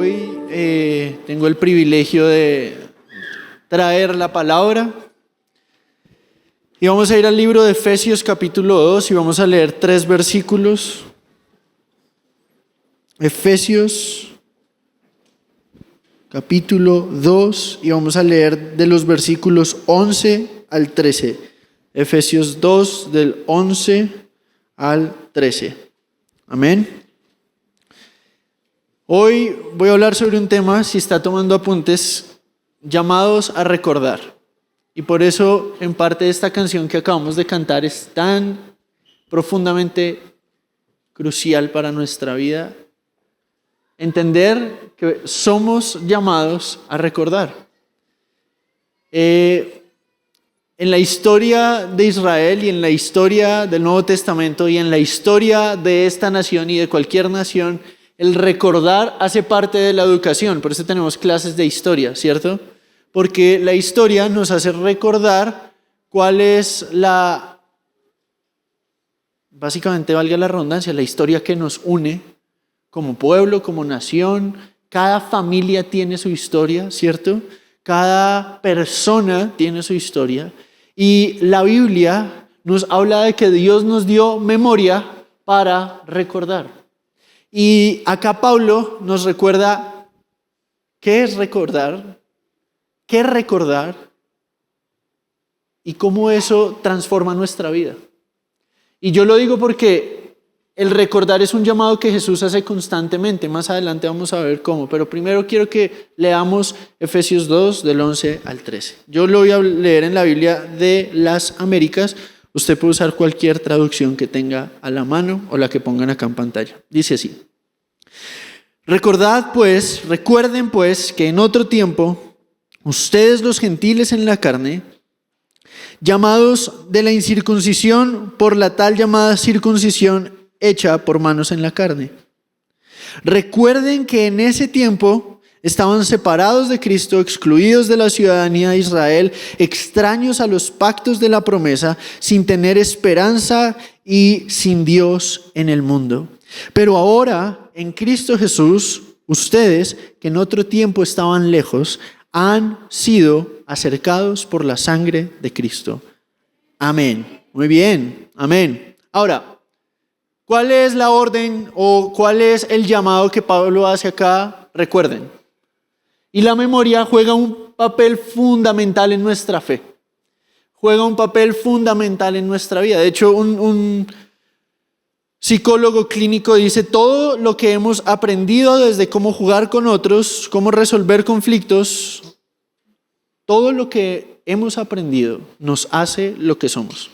Hoy tengo el privilegio de traer la palabra y vamos a ir al libro de Efesios capítulo 2 y vamos a leer 3 versículos. Efesios capítulo 2 y vamos a leer de los versículos 11 al 13. Efesios 2 del 11 al 13. Amén. Hoy voy a hablar sobre un tema, si está tomando apuntes, llamados a recordar. Y por eso, en parte, esta canción que acabamos de cantar es tan profundamente crucial para nuestra vida. Entender que somos llamados a recordar. En la historia de Israel y en la historia del Nuevo Testamento y en la historia de esta nación y de cualquier nación, el recordar hace parte de la educación. Por eso tenemos clases de historia, ¿cierto? Porque la historia nos hace recordar cuál es básicamente, valga la redundancia, la historia que nos une como pueblo, como nación. Cada familia tiene su historia, ¿cierto? Cada persona tiene su historia. Y la Biblia nos habla de que Dios nos dio memoria para recordar. Y acá Pablo nos recuerda qué es recordar y cómo eso transforma nuestra vida. Y yo lo digo porque el recordar es un llamado que Jesús hace constantemente. Más adelante vamos a ver cómo, pero primero quiero que leamos Efesios 2 del 11 al 13. Yo lo voy a leer en la Biblia de las Américas. Usted puede usar cualquier traducción que tenga a la mano o la que pongan acá en pantalla. Dice así: recuerden pues que en otro tiempo, ustedes los gentiles en la carne, llamados de la incircuncisión por la tal llamada circuncisión hecha por manos en la carne. Recuerden que en ese tiempo estaban separados de Cristo, excluidos de la ciudadanía de Israel, extraños a los pactos de la promesa, sin tener esperanza y sin Dios en el mundo. Pero ahora, en Cristo Jesús, ustedes, que en otro tiempo estaban lejos, han sido acercados por la sangre de Cristo. Amén. Muy bien. Amén. Ahora, ¿cuál es la orden o cuál es el llamado que Pablo hace acá? Recuerden. Y la memoria juega un papel fundamental en nuestra fe. Juega un papel fundamental en nuestra vida. De hecho, un psicólogo clínico dice: todo lo que hemos aprendido desde cómo jugar con otros, cómo resolver conflictos, todo lo que hemos aprendido nos hace lo que somos.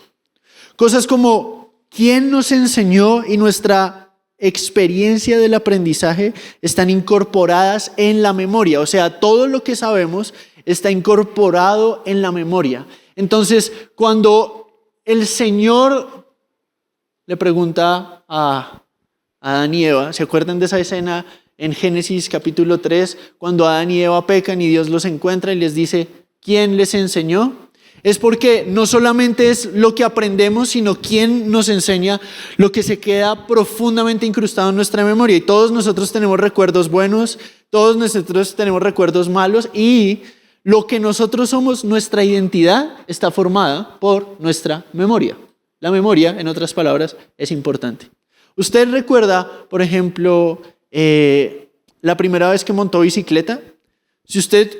Cosas como quién nos enseñó y nuestra experiencia del aprendizaje están incorporadas en la memoria. O sea, todo lo que sabemos está incorporado en la memoria. Entonces, cuando el Señor le pregunta a Adán y Eva, ¿se acuerdan de esa escena en Génesis capítulo 3? Cuando Adán y Eva pecan y Dios los encuentra y les dice: ¿quién les enseñó? Es porque no solamente es lo que aprendemos, sino quién nos enseña lo que se queda profundamente incrustado en nuestra memoria. Y todos nosotros tenemos recuerdos buenos, todos nosotros tenemos recuerdos malos, y lo que nosotros somos, nuestra identidad, está formada por nuestra memoria. La memoria, en otras palabras, es importante. ¿Usted recuerda, por ejemplo, la primera vez que montó bicicleta? Si usted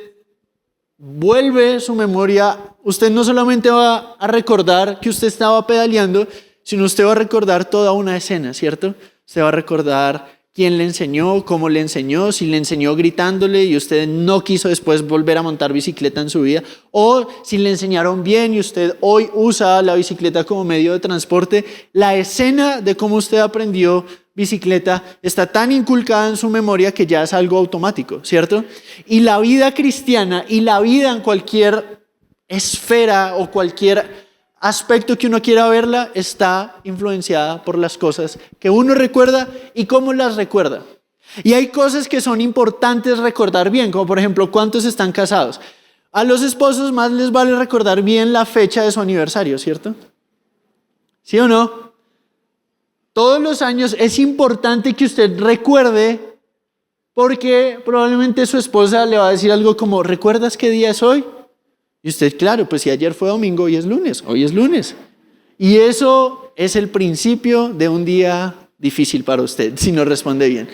vuelve su memoria, usted no solamente va a recordar que usted estaba pedaleando, sino usted va a recordar toda una escena, ¿cierto? Usted va a recordar quién le enseñó, cómo le enseñó, si le enseñó gritándole y usted no quiso después volver a montar bicicleta en su vida, o si le enseñaron bien y usted hoy usa la bicicleta como medio de transporte. La escena de cómo usted aprendió bicicleta está tan inculcada en su memoria que ya es algo automático, ¿cierto? Y la vida cristiana y la vida en cualquier esfera o cualquier aspecto que uno quiera verla está influenciada por las cosas que uno recuerda y cómo las recuerda. Y hay cosas que son importantes recordar bien, como por ejemplo, ¿cuántos están casados? A los esposos más les vale recordar bien la fecha de su aniversario, ¿cierto? ¿Sí o no? Todos los años es importante que usted recuerde Porque probablemente su esposa le va a decir algo como, ¿recuerdas qué día es hoy? Y usted, claro, pues si ayer fue domingo, hoy es lunes. Y eso es el principio de un día difícil para usted, si no responde bien.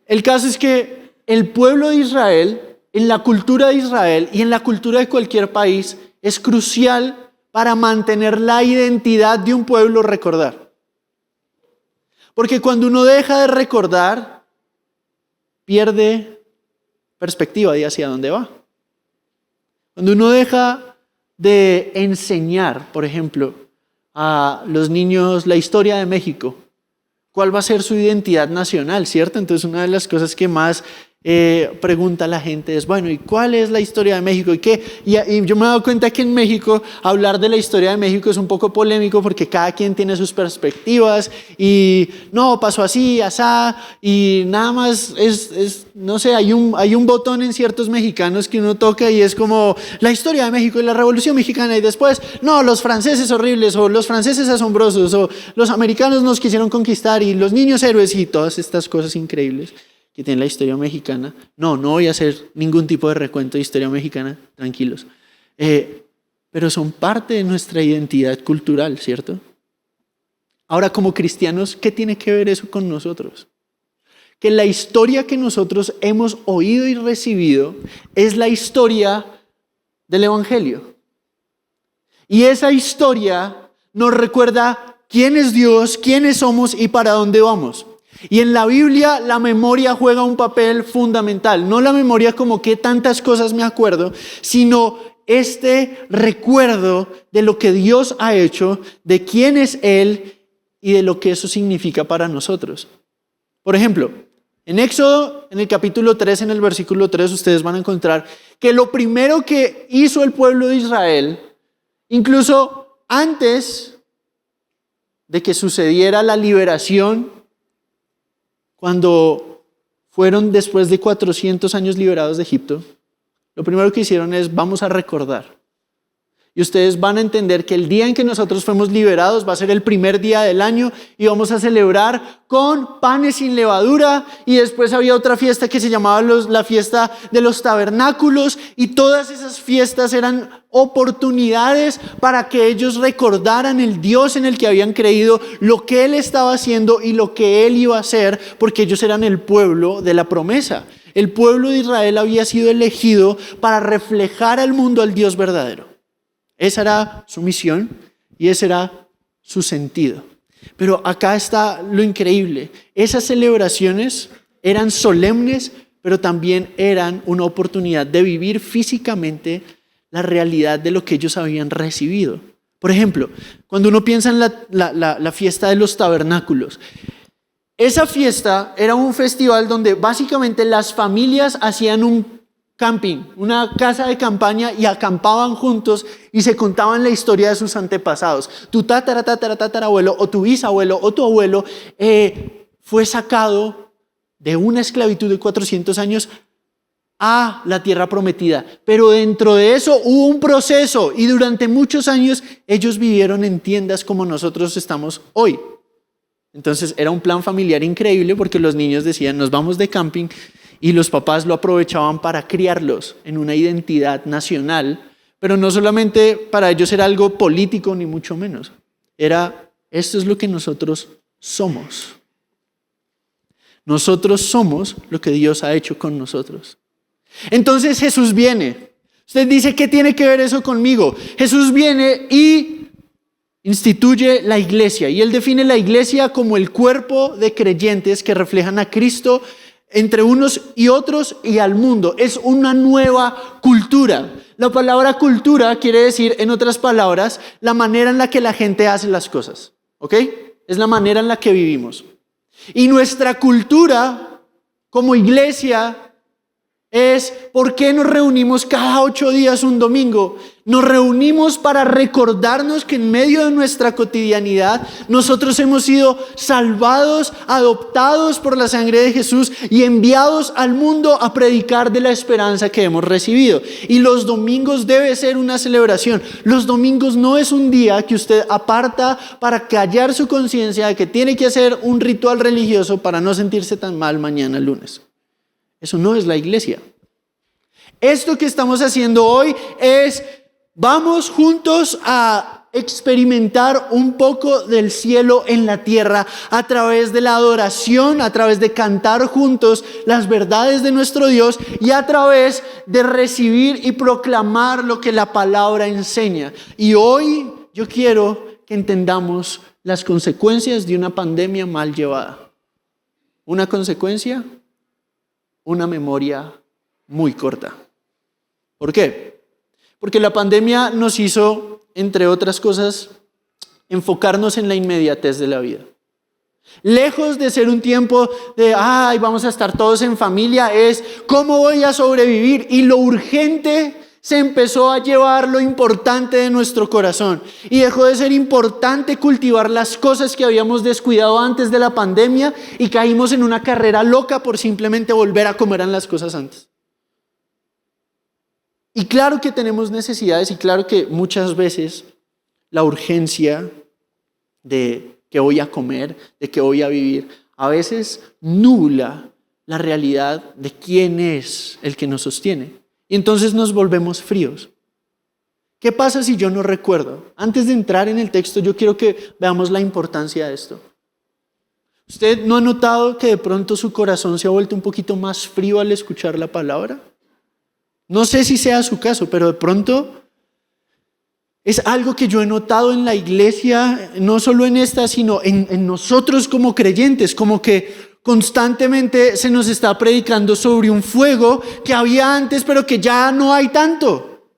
El caso es que el pueblo de Israel, en la cultura de Israel y en la cultura de cualquier país, es crucial para mantener la identidad de un pueblo recordar. Porque cuando uno deja de recordar, pierde perspectiva de hacia dónde va. Cuando uno deja de enseñar, por ejemplo, a los niños la historia de México, ¿cuál va a ser su identidad nacional, cierto? Entonces una de las cosas que más pregunta la gente es, bueno, ¿y cuál es la historia de México? Y yo me he dado cuenta que en México hablar de la historia de México es un poco polémico porque cada quien tiene sus perspectivas y no, pasó así, asá, y nada más no sé, hay un botón en ciertos mexicanos que uno toca y es como la historia de México y la Revolución Mexicana y después, no, los franceses horribles o los franceses asombrosos o los americanos nos quisieron conquistar y los niños héroes y todas estas cosas increíbles que tiene la historia mexicana. No voy a hacer ningún tipo de recuento de historia mexicana, tranquilos. Pero son parte de nuestra identidad cultural, ¿cierto? Ahora, como cristianos, ¿qué tiene que ver eso con nosotros? Que la historia que nosotros hemos oído y recibido es la historia del Evangelio. Y esa historia nos recuerda quién es Dios, quiénes somos y para dónde vamos. Y en la Biblia la memoria juega un papel fundamental. No la memoria como que tantas cosas me acuerdo, sino este recuerdo de lo que Dios ha hecho, de quién es Él y de lo que eso significa para nosotros. Por ejemplo, en Éxodo, en el capítulo 3, en el versículo 3, ustedes van a encontrar que lo primero que hizo el pueblo de Israel, incluso antes de que sucediera la liberación, cuando fueron después de 400 años liberados de Egipto, lo primero que hicieron es vamos a recordar. Y ustedes van a entender que el día en que nosotros fuimos liberados va a ser el primer día del año y vamos a celebrar con panes sin levadura. Y después había otra fiesta que se llamaba la fiesta de los tabernáculos. Y todas esas fiestas eran oportunidades para que ellos recordaran el Dios en el que habían creído, lo que Él estaba haciendo y lo que Él iba a hacer, porque ellos eran el pueblo de la promesa. El pueblo de Israel había sido elegido para reflejar al mundo al Dios verdadero. Esa era su misión y ese era su sentido. Pero acá está lo increíble. Esas celebraciones eran solemnes, pero también eran una oportunidad de vivir físicamente la realidad de lo que ellos habían recibido. Por ejemplo, cuando uno piensa en la fiesta de los tabernáculos, esa fiesta era un festival donde básicamente las familias hacían un camping, una casa de campaña y acampaban juntos y se contaban la historia de sus antepasados. Tu tatarabuelo o tu bisabuelo o tu abuelo fue sacado de una esclavitud de 400 años a la tierra prometida. Pero dentro de eso hubo un proceso y durante muchos años ellos vivieron en tiendas como nosotros estamos hoy. Entonces era un plan familiar increíble porque los niños decían nos vamos de camping y los papás lo aprovechaban para criarlos en una identidad nacional, pero no solamente para ellos era algo político ni mucho menos. Esto es lo que nosotros somos. Nosotros somos lo que Dios ha hecho con nosotros. Entonces Jesús viene. Usted dice, ¿qué tiene que ver eso conmigo? Jesús viene y instituye la iglesia. Y Él define la iglesia como el cuerpo de creyentes que reflejan a Cristo entre unos y otros y al mundo. Es una nueva cultura. La palabra cultura quiere decir, en otras palabras, la manera en la que la gente hace las cosas. ¿Ok? Es la manera en la que vivimos. Y nuestra cultura como iglesia es ¿por qué nos reunimos cada 8 días un domingo? Nos reunimos para recordarnos que en medio de nuestra cotidianidad nosotros hemos sido salvados, adoptados por la sangre de Jesús y enviados al mundo a predicar de la esperanza que hemos recibido. Y los domingos debe ser una celebración. Los domingos no es un día que usted aparta para callar su conciencia de que tiene que hacer un ritual religioso para no sentirse tan mal mañana lunes. Eso no es la iglesia. Esto que estamos haciendo hoy es, vamos juntos a experimentar un poco del cielo en la tierra a través de la adoración, a través de cantar juntos las verdades de nuestro Dios y a través de recibir y proclamar lo que la palabra enseña. Y hoy yo quiero que entendamos las consecuencias de una pandemia mal llevada. Una consecuencia, una memoria muy corta. ¿Por qué? Porque la pandemia nos hizo, entre otras cosas, enfocarnos en la inmediatez de la vida. Lejos de ser un tiempo de, vamos a estar todos en familia, es ¿cómo voy a sobrevivir? Y lo urgente se empezó a llevar lo importante de nuestro corazón. Y dejó de ser importante cultivar las cosas que habíamos descuidado antes de la pandemia y caímos en una carrera loca por simplemente volver a comer las cosas antes. Y claro que tenemos necesidades y claro que muchas veces la urgencia de que voy a comer, de que voy a vivir, a veces nubla la realidad de quién es el que nos sostiene. Y entonces nos volvemos fríos. ¿Qué pasa si yo no recuerdo? Antes de entrar en el texto, yo quiero que veamos la importancia de esto. ¿Usted no ha notado que de pronto su corazón se ha vuelto un poquito más frío al escuchar la palabra? No sé si sea su caso, pero de pronto es algo que yo he notado en la iglesia, no solo en esta, sino en nosotros como creyentes, como que constantemente se nos está predicando sobre un fuego que había antes, pero que ya no hay tanto.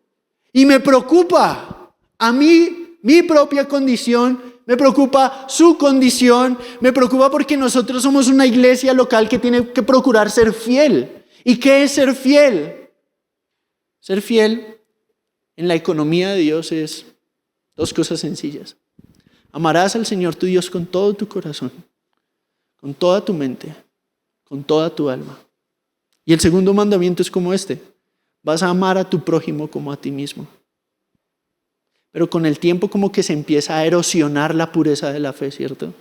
Y me preocupa a mí, mi propia condición, me preocupa su condición, me preocupa porque nosotros somos una iglesia local que tiene que procurar ser fiel. ¿Y qué es ser fiel? Ser fiel en la economía de Dios es dos cosas sencillas. Amarás al Señor tu Dios con todo tu corazón, con toda tu mente, con toda tu alma. Y el segundo mandamiento es como este: vas a amar a tu prójimo como a ti mismo. Pero con el tiempo como que se empieza a erosionar la pureza de la fe, ¿cierto?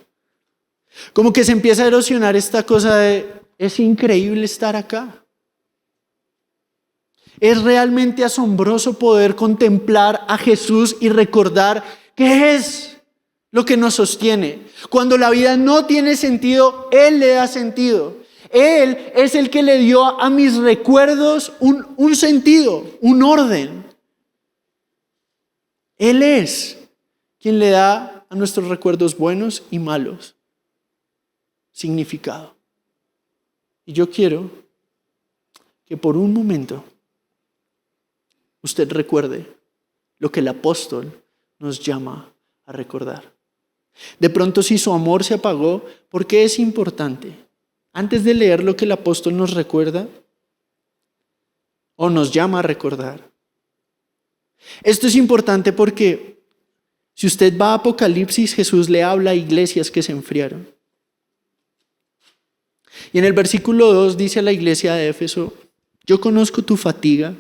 Como que se empieza a erosionar esta cosa de, es increíble estar acá. Es realmente asombroso poder contemplar a Jesús y recordar qué es lo que nos sostiene. Cuando la vida no tiene sentido, Él le da sentido. Él es el que le dio a mis recuerdos un sentido, un orden. Él es quien le da a nuestros recuerdos buenos y malos significado. Y yo quiero que por un momento usted recuerde lo que el apóstol nos llama a recordar. De pronto, si su amor se apagó, ¿por qué es importante? Antes de leer lo que el apóstol nos recuerda o nos llama a recordar. Esto es importante porque si usted va a Apocalipsis, Jesús le habla a iglesias que se enfriaron. Y en el versículo 2 dice a la iglesia de Éfeso: yo conozco tu fatiga,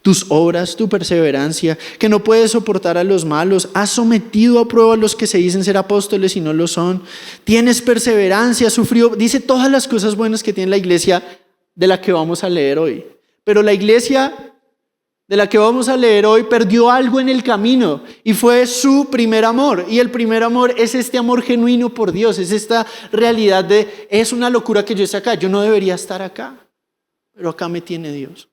tus obras, tu perseverancia, que no puedes soportar a los malos, has sometido a prueba a los que se dicen ser apóstoles y no lo son, tienes perseverancia, sufrió, dice todas las cosas buenas que tiene la iglesia de la que vamos a leer hoy. Pero la iglesia de la que vamos a leer hoy perdió algo en el camino y fue su primer amor. Y el primer amor es este amor genuino por Dios, es esta realidad de, es una locura que yo esté acá, yo no debería estar acá, pero acá me tiene Dios.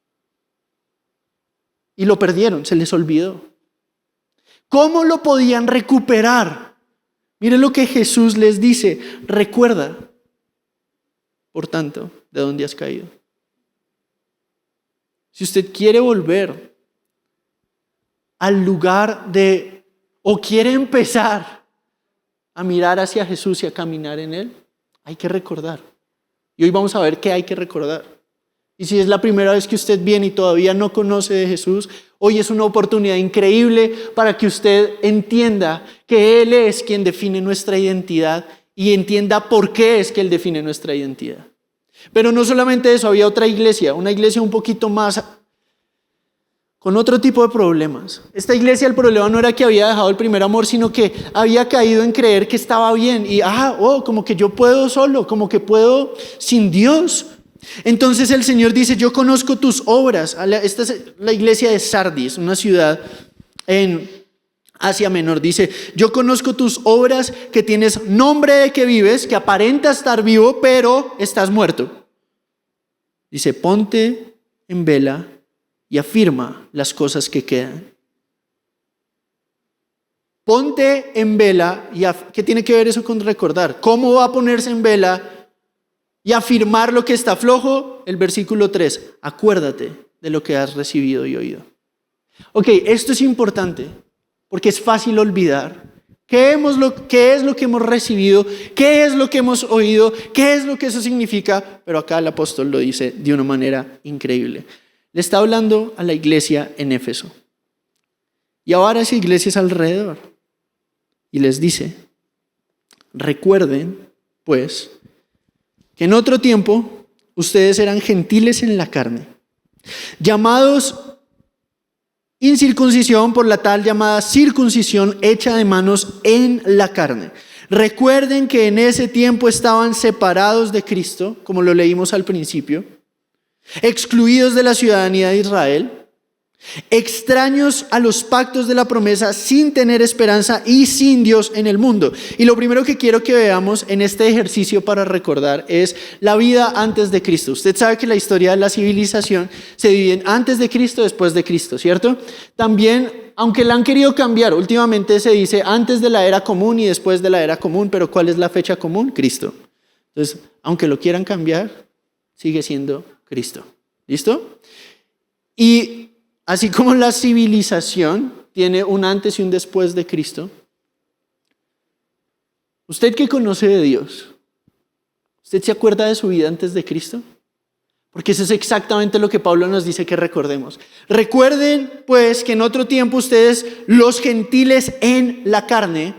Y lo perdieron, se les olvidó. ¿Cómo lo podían recuperar? Miren lo que Jesús les dice: recuerda, por tanto, de dónde has caído. Si usted quiere volver al lugar o quiere empezar a mirar hacia Jesús y a caminar en Él, hay que recordar. Y hoy vamos a ver qué hay que recordar. Y si es la primera vez que usted viene y todavía no conoce de Jesús, hoy es una oportunidad increíble para que usted entienda que Él es quien define nuestra identidad y entienda por qué es que Él define nuestra identidad. Pero no solamente eso, había otra iglesia, una iglesia un poquito más con otro tipo de problemas. Esta iglesia, el problema no era que había dejado el primer amor, sino que había caído en creer que estaba bien y como que yo puedo solo, como que puedo sin Dios. Entonces el Señor dice, yo conozco tus obras. Esta es la iglesia de Sardis, una ciudad en Asia Menor. Dice, yo conozco tus obras, que tienes nombre de que vives, que aparenta estar vivo, pero estás muerto. Dice, ponte en vela y afirma las cosas que quedan. Ponte en vela. ¿Qué tiene que ver eso con recordar? ¿Cómo va a ponerse en vela y afirmar lo que está flojo? El versículo 3, acuérdate de lo que has recibido y oído. Ok, esto es importante porque es fácil olvidar. ¿Qué es lo que hemos recibido? ¿Qué es lo que hemos oído? ¿Qué es lo que eso significa? Pero acá el apóstol lo dice de una manera increíble. Le está hablando a la iglesia en Éfeso y a varias iglesias alrededor y les dice, recuerden pues que en otro tiempo ustedes eran gentiles en la carne, llamados incircuncisión por la tal llamada circuncisión hecha de manos en la carne. Recuerden que en ese tiempo estaban separados de Cristo, como lo leímos al principio, excluidos de la ciudadanía de Israel, extraños a los pactos de la promesa, sin tener esperanza y sin Dios en el mundo. Y lo primero que quiero que veamos en este ejercicio para recordar es la vida antes de Cristo. Usted sabe que la historia de la civilización se divide en antes de Cristo, después de Cristo, ¿cierto? También, aunque la han querido cambiar, últimamente se dice antes de la era común y después de la era común, pero ¿cuál es la fecha común? Cristo. Entonces, aunque lo quieran cambiar, sigue siendo Cristo. ¿Listo? Y así como la civilización tiene un antes y un después de Cristo, usted que conoce de Dios, ¿usted se acuerda de su vida antes de Cristo? Porque eso es exactamente lo que Pablo nos dice que recordemos. Recuerden pues que en otro tiempo ustedes, los gentiles en la carne,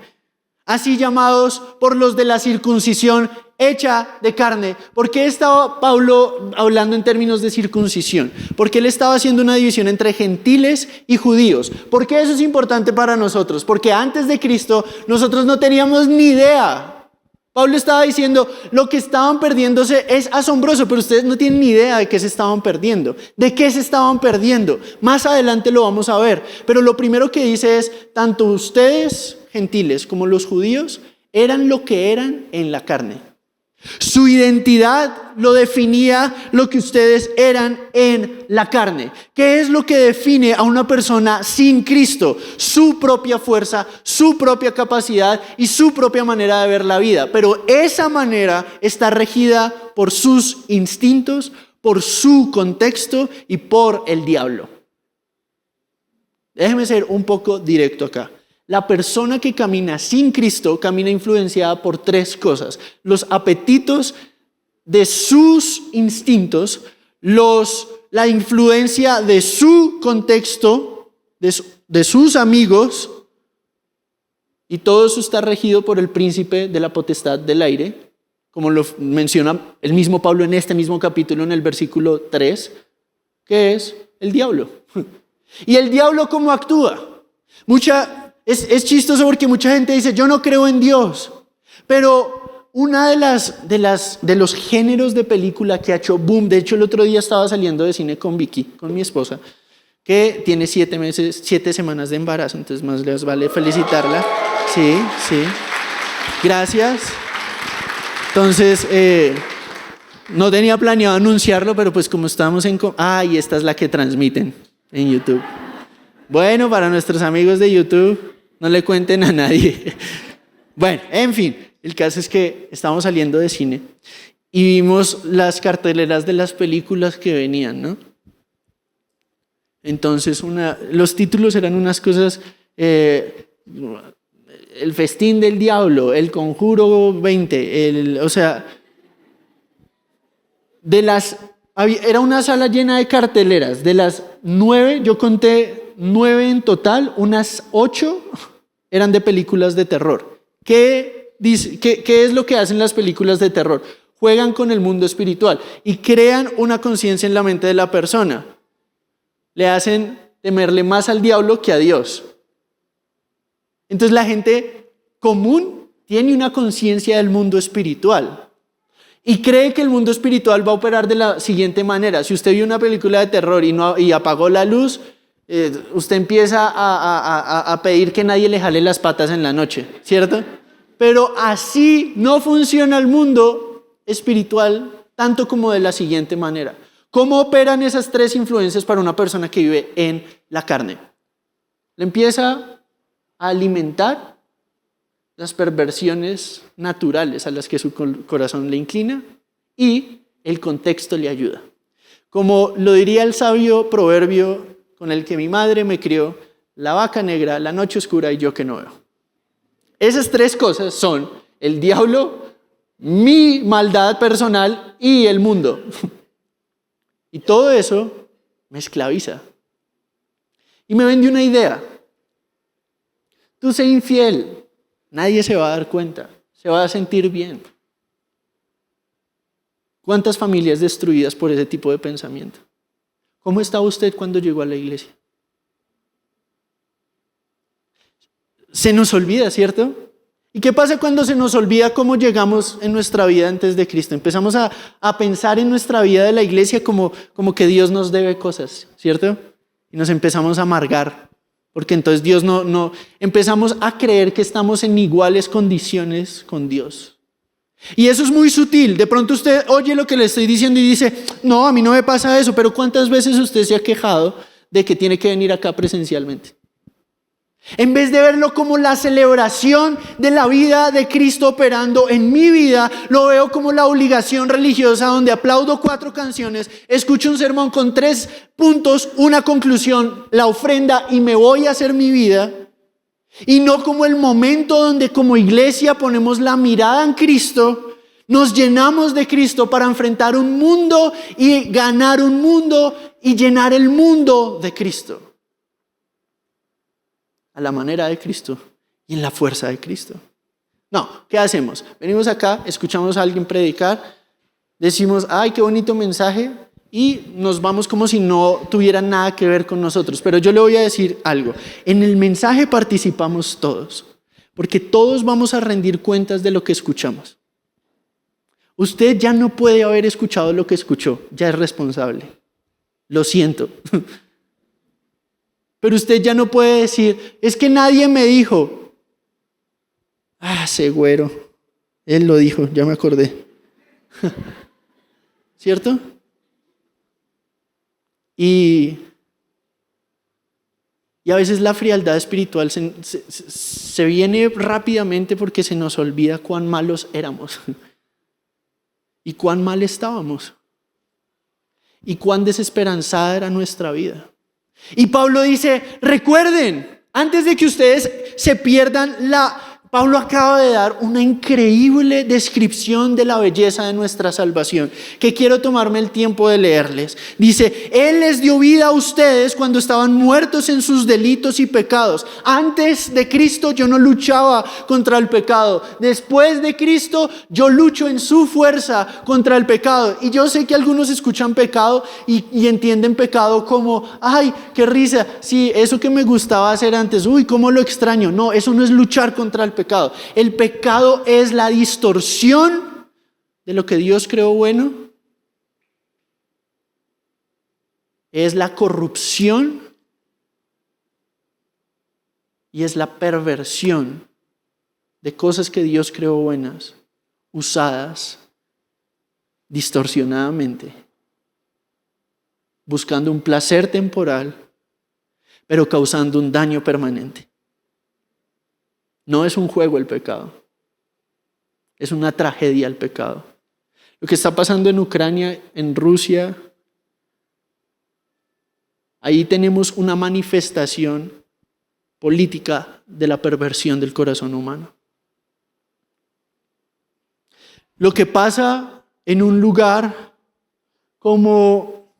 así llamados por los de la circuncisión hecha de carne. ¿Por qué estaba Pablo hablando en términos de circuncisión? Porque él estaba haciendo una división entre gentiles y judíos. ¿Por qué eso es importante para nosotros? Porque antes de Cristo nosotros no teníamos ni idea. Pablo estaba diciendo, lo que estaban perdiéndose es asombroso, pero ustedes no tienen ni idea de qué se estaban perdiendo. ¿De qué se estaban perdiendo? Más adelante lo vamos a ver. Pero lo primero que dice es, tanto ustedes, gentiles, como los judíos, eran lo que eran en la carne. Su identidad lo definía lo que ustedes eran en la carne. ¿Qué es lo que define a una persona sin Cristo? Su propia fuerza, su propia capacidad y su propia manera de ver la vida. Pero esa manera está regida por sus instintos, por su contexto y por el diablo. Déjeme ser un poco directo acá. La persona que camina sin Cristo camina influenciada por tres cosas: los apetitos de sus instintos, la influencia de su contexto, de sus amigos, y todo eso está regido por el príncipe de la potestad del aire, como lo menciona el mismo Pablo en este mismo capítulo, en el versículo 3, que es el diablo. ¿Y el diablo cómo actúa? Es chistoso porque mucha gente dice, yo no creo en Dios, pero una de los géneros de película que ha hecho boom, de hecho el otro día estaba saliendo de cine con Vicky, con mi esposa, que tiene 7 semanas de embarazo, entonces más les vale felicitarla. Sí, gracias. Entonces, no tenía planeado anunciarlo, pero pues como estamos y esta es la que transmiten en YouTube. Bueno, para nuestros amigos de YouTube, no le cuenten a nadie. Bueno, en fin, el caso es que estábamos saliendo de cine y vimos las carteleras de las películas que venían, ¿no? Entonces, los títulos eran unas cosas, El festín del diablo, El conjuro 20, era una sala llena de carteleras. De las 9, yo conté 9 en total, unas 8 eran de películas de terror. ¿Qué es lo que hacen las películas de terror? Juegan con el mundo espiritual y crean una conciencia en la mente de la persona. Le hacen temerle más al diablo que a Dios. Entonces la gente común tiene una conciencia del mundo espiritual. y cree que el mundo espiritual va a operar de la siguiente manera. Si usted vio una película de terror y apagó la luz, usted empieza a pedir que nadie le jale las patas en la noche, ¿cierto? Pero así no funciona el mundo espiritual, tanto como de la siguiente manera. ¿Cómo operan esas tres influencias para una persona que vive en la carne? Le empieza a alimentar las perversiones naturales a las que su corazón le inclina y el contexto le ayuda. Como lo diría el sabio proverbio con el que mi madre me crió, la vaca negra, la noche oscura y yo que no veo. Esas tres cosas son el diablo, mi maldad personal y el mundo. Y todo eso me esclaviza. Y me vende una idea. Tú sé infiel, nadie se va a dar cuenta, se va a sentir bien. ¿Cuántas familias destruidas por ese tipo de pensamiento? ¿Cómo estaba usted cuando llegó a la iglesia? Se nos olvida, ¿cierto? ¿Y qué pasa cuando se nos olvida cómo llegamos en nuestra vida antes de Cristo? Empezamos a pensar en nuestra vida de la iglesia como que Dios nos debe cosas, ¿cierto? Y nos empezamos a amargar, porque entonces Dios no empezamos a creer que estamos en iguales condiciones con Dios. Y eso es muy sutil. De pronto usted oye lo que le estoy diciendo y dice, no, a mí no me pasa eso, pero ¿cuántas veces usted se ha quejado de que tiene que venir acá presencialmente? En vez de verlo como la celebración de la vida de Cristo operando en mi vida, lo veo como la obligación religiosa donde aplaudo 4 canciones, escucho un sermón con 3 puntos, una conclusión, la ofrenda y me voy a hacer mi vida. Y no como el momento donde como iglesia ponemos la mirada en Cristo, nos llenamos de Cristo para enfrentar un mundo y ganar un mundo y llenar el mundo de Cristo. A la manera de Cristo y en la fuerza de Cristo. No, ¿qué hacemos? Venimos acá, escuchamos a alguien predicar, decimos, ay, qué bonito mensaje, y nos vamos como si no tuviera nada que ver con nosotros. Pero yo le voy a decir algo, en el mensaje participamos todos, porque todos vamos a rendir cuentas de lo que escuchamos. Usted ya no puede haber escuchado lo que escuchó, ya es responsable. Lo siento. Pero usted ya no puede decir, es que nadie me dijo. Ah, ese güero, él lo dijo, ya me acordé. ¿Cierto? Y a veces la frialdad espiritual se viene rápidamente porque se nos olvida cuán malos éramos. Y cuán mal estábamos. Y cuán desesperanzada era nuestra vida. Y Pablo dice, recuerden, antes de que ustedes se pierdan Pablo acaba de dar una increíble descripción de la belleza de nuestra salvación, que quiero tomarme el tiempo de leerles. Dice, Él les dio vida a ustedes cuando estaban muertos en sus delitos y pecados. Antes de Cristo yo no luchaba contra el pecado. Después de Cristo yo lucho en su fuerza contra el pecado. Y yo sé que algunos escuchan pecado y entienden pecado como, ay, qué risa, sí, eso que me gustaba hacer antes, uy, cómo lo extraño. No, eso no es luchar contra el pecado. El pecado es la distorsión de lo que Dios creó bueno. Es la corrupción y es la perversión de cosas que Dios creó buenas, usadas distorsionadamente, buscando un placer temporal, pero causando un daño permanente. No es un juego el pecado, es una tragedia el pecado. Lo que está pasando en Ucrania, en Rusia, ahí tenemos una manifestación política de la perversión del corazón humano. Lo que pasa en un lugar como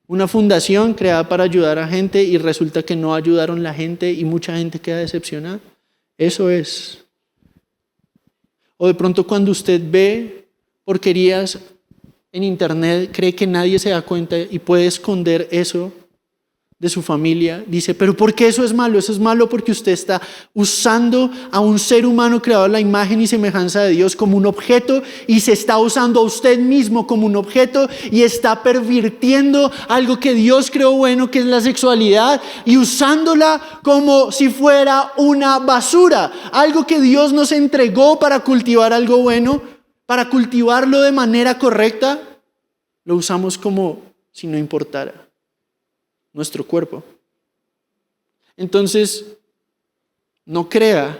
una fundación creada para ayudar a gente y resulta que no ayudaron a la gente y mucha gente queda decepcionada. Eso es. O de pronto cuando usted ve porquerías en internet, cree que nadie se da cuenta y puede esconder eso de su familia, dice, pero ¿por qué eso es malo? Eso es malo porque usted está usando a un ser humano creado a la imagen y semejanza de Dios como un objeto y se está usando a usted mismo como un objeto y está pervirtiendo algo que Dios creó bueno, que es la sexualidad, y usándola como si fuera una basura, algo que Dios nos entregó para cultivar algo bueno, para cultivarlo de manera correcta, lo usamos como si no importara nuestro cuerpo. Entonces, no crea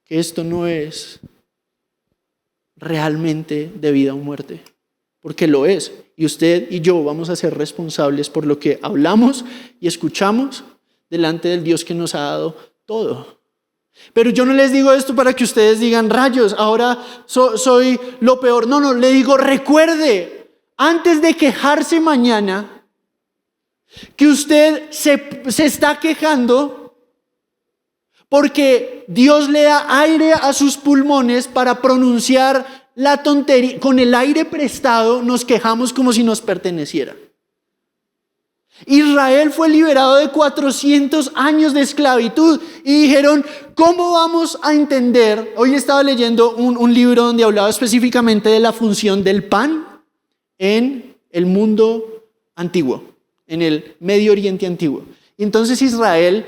que esto no es realmente de vida o muerte, porque lo es. Y usted y yo vamos a ser responsables por lo que hablamos y escuchamos delante del Dios que nos ha dado todo. Pero yo no les digo esto para que ustedes digan, rayos, ahora soy lo peor. No, le digo, recuerde, antes de quejarse mañana, que usted se está quejando porque Dios le da aire a sus pulmones para pronunciar la tontería. Con el aire prestado nos quejamos como si nos perteneciera. Israel fue liberado de 400 años de esclavitud y dijeron, ¿cómo vamos a entender? Hoy estaba leyendo un libro donde hablaba específicamente de la función del pan en el mundo antiguo, en el Medio Oriente antiguo. Y entonces Israel,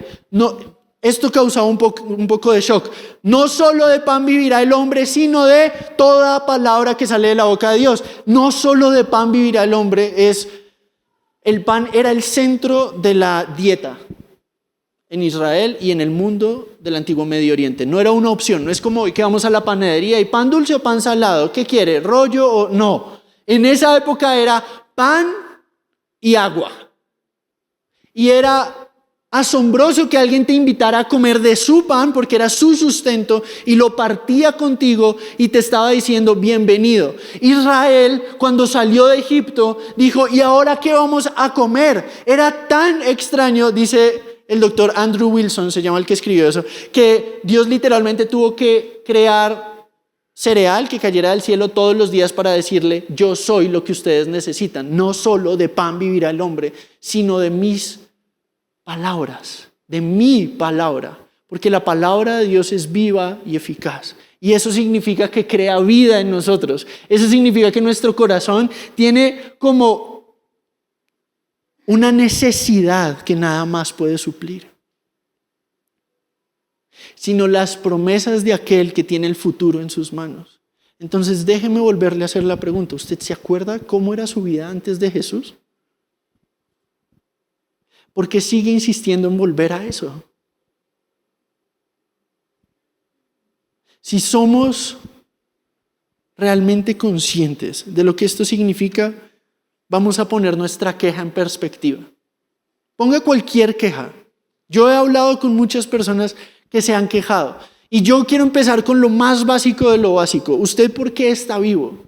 esto causaba un poco de shock. No solo de pan vivirá el hombre, sino de toda palabra que sale de la boca de Dios. No solo de pan vivirá el hombre, el pan era el centro de la dieta en Israel y en el mundo del antiguo Medio Oriente. No era una opción, no es como hoy que vamos a la panadería y pan dulce o pan salado, ¿qué quiere? ¿Rollo o no? En esa época era pan y agua. Y era asombroso que alguien te invitara a comer de su pan porque era su sustento y lo partía contigo y te estaba diciendo bienvenido. Israel, cuando salió de Egipto, dijo, ¿y ahora qué vamos a comer? Era tan extraño, dice el doctor Andrew Wilson, se llama el que escribió eso, que Dios literalmente tuvo que crear cereal que cayera del cielo todos los días para decirle, yo soy lo que ustedes necesitan. No solo de pan vivirá el hombre, sino de mis palabras, de mi palabra, porque la palabra de Dios es viva y eficaz. Y eso significa que crea vida en nosotros. Eso significa que nuestro corazón tiene como una necesidad que nada más puede suplir, sino las promesas de aquel que tiene el futuro en sus manos. Entonces déjeme volverle a hacer la pregunta. ¿Usted se acuerda cómo era su vida antes de Jesús? ¿Por qué sigue insistiendo en volver a eso? Si somos realmente conscientes de lo que esto significa, vamos a poner nuestra queja en perspectiva. Ponga cualquier queja. Yo he hablado con muchas personas que se han quejado. Y yo quiero empezar con lo más básico de lo básico. ¿Usted por qué está vivo?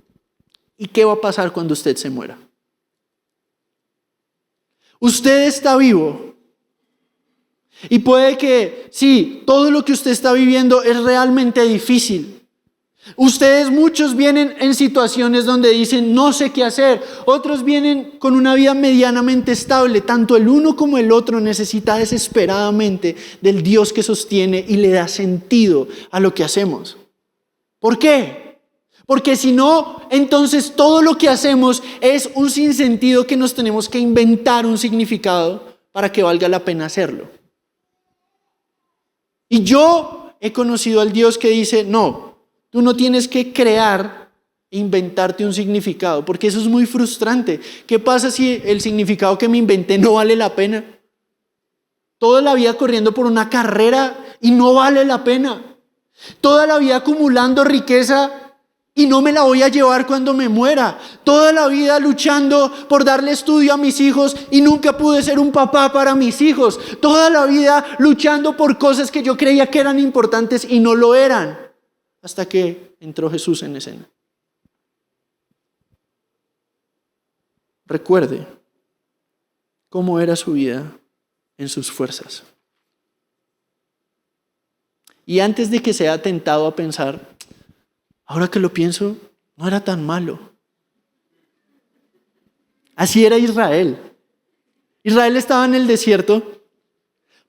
¿Y qué va a pasar cuando usted se muera? Usted está vivo. Y puede que, sí, todo lo que usted está viviendo es realmente difícil. Muchos vienen en situaciones donde dicen, no sé qué hacer. Otros vienen con una vida medianamente estable. Tanto el uno como el otro necesita desesperadamente del Dios que sostiene y le da sentido a lo que hacemos. ¿Por qué? Porque si no, entonces todo lo que hacemos es un sinsentido que nos tenemos que inventar un significado para que valga la pena hacerlo. Y yo he conocido al Dios que dice, no, tú no tienes que crear e inventarte un significado, porque eso es muy frustrante. ¿Qué pasa si el significado que me inventé no vale la pena? Toda la vida corriendo por una carrera y no vale la pena. Toda la vida acumulando riqueza y no me la voy a llevar cuando me muera. Toda la vida luchando por darle estudio a mis hijos y nunca pude ser un papá para mis hijos. Toda la vida luchando por cosas que yo creía que eran importantes y no lo eran. Hasta que entró Jesús en escena. Recuerde cómo era su vida en sus fuerzas. Y antes de que sea tentado a pensar, ahora que lo pienso, no era tan malo. Así era Israel. Israel estaba en el desierto,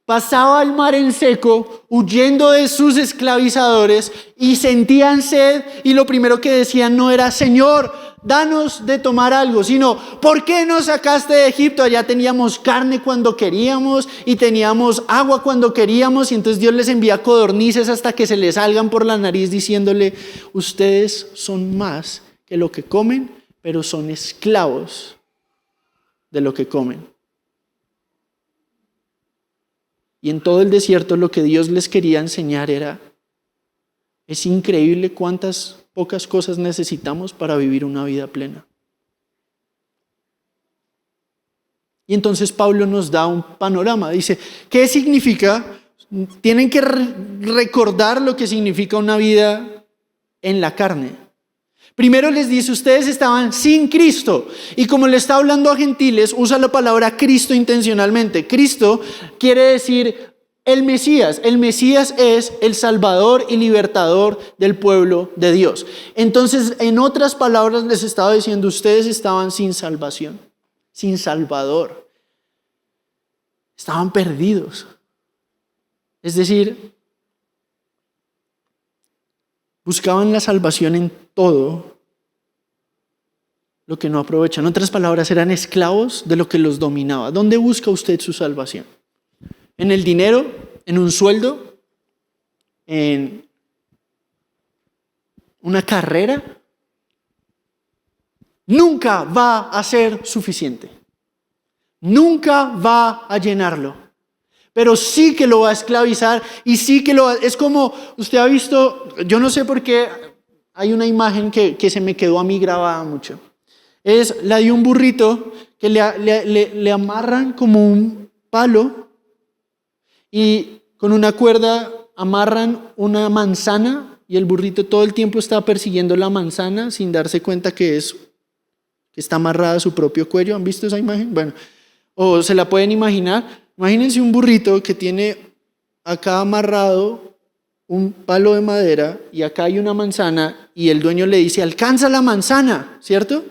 pasaba el mar en seco, huyendo de sus esclavizadores y sentían sed y lo primero que decían no era, Señor, danos de tomar algo, sino, ¿por qué nos sacaste de Egipto? Allá teníamos carne cuando queríamos y teníamos agua cuando queríamos y entonces Dios les envía codornices hasta que se les salgan por la nariz diciéndole, ustedes son más que lo que comen, pero son esclavos de lo que comen. Y en todo el desierto lo que Dios les quería enseñar era, es increíble cuántas pocas cosas necesitamos para vivir una vida plena. Y entonces Pablo nos da un panorama, dice, ¿qué significa? Tienen que recordar lo que significa una vida en la carne. Primero les dice, ustedes estaban sin Cristo. Y como le está hablando a gentiles, usa la palabra Cristo intencionalmente. Cristo quiere decir el Mesías. El Mesías es el Salvador y Libertador del pueblo de Dios. Entonces, en otras palabras, les estaba diciendo, ustedes estaban sin salvación, sin Salvador. Estaban perdidos. Es decir, buscaban la salvación en todo lo que no aprovechan. En otras palabras, eran esclavos de lo que los dominaba. ¿Dónde busca usted su salvación? ¿En el dinero? ¿En un sueldo? ¿En una carrera? Nunca va a ser suficiente. Nunca va a llenarlo. Pero sí que lo va a esclavizar y sí que lo va... Es como, usted ha visto, yo no sé por qué, hay una imagen que se me quedó a mí grabada mucho. Es la de un burrito que le amarran como un palo y con una cuerda amarran una manzana y el burrito todo el tiempo está persiguiendo la manzana sin darse cuenta que está amarrada a su propio cuello. ¿Han visto esa imagen? Bueno, o se la pueden imaginar. Imagínense un burrito que tiene acá amarrado un palo de madera y acá hay una manzana y el dueño le dice, alcanza la manzana, ¿cierto?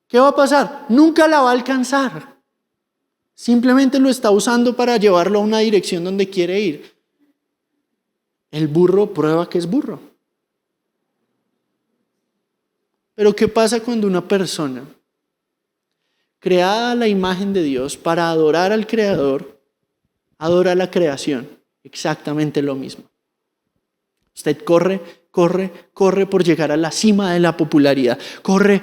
¿Qué va a pasar? Nunca la va a alcanzar. Simplemente lo está usando para llevarlo a una dirección donde quiere ir. El burro prueba que es burro. Pero ¿qué pasa cuando una persona creada a la imagen de Dios para adorar al Creador, adora la creación? Exactamente lo mismo. Usted corre por llegar a la cima de la popularidad. Corre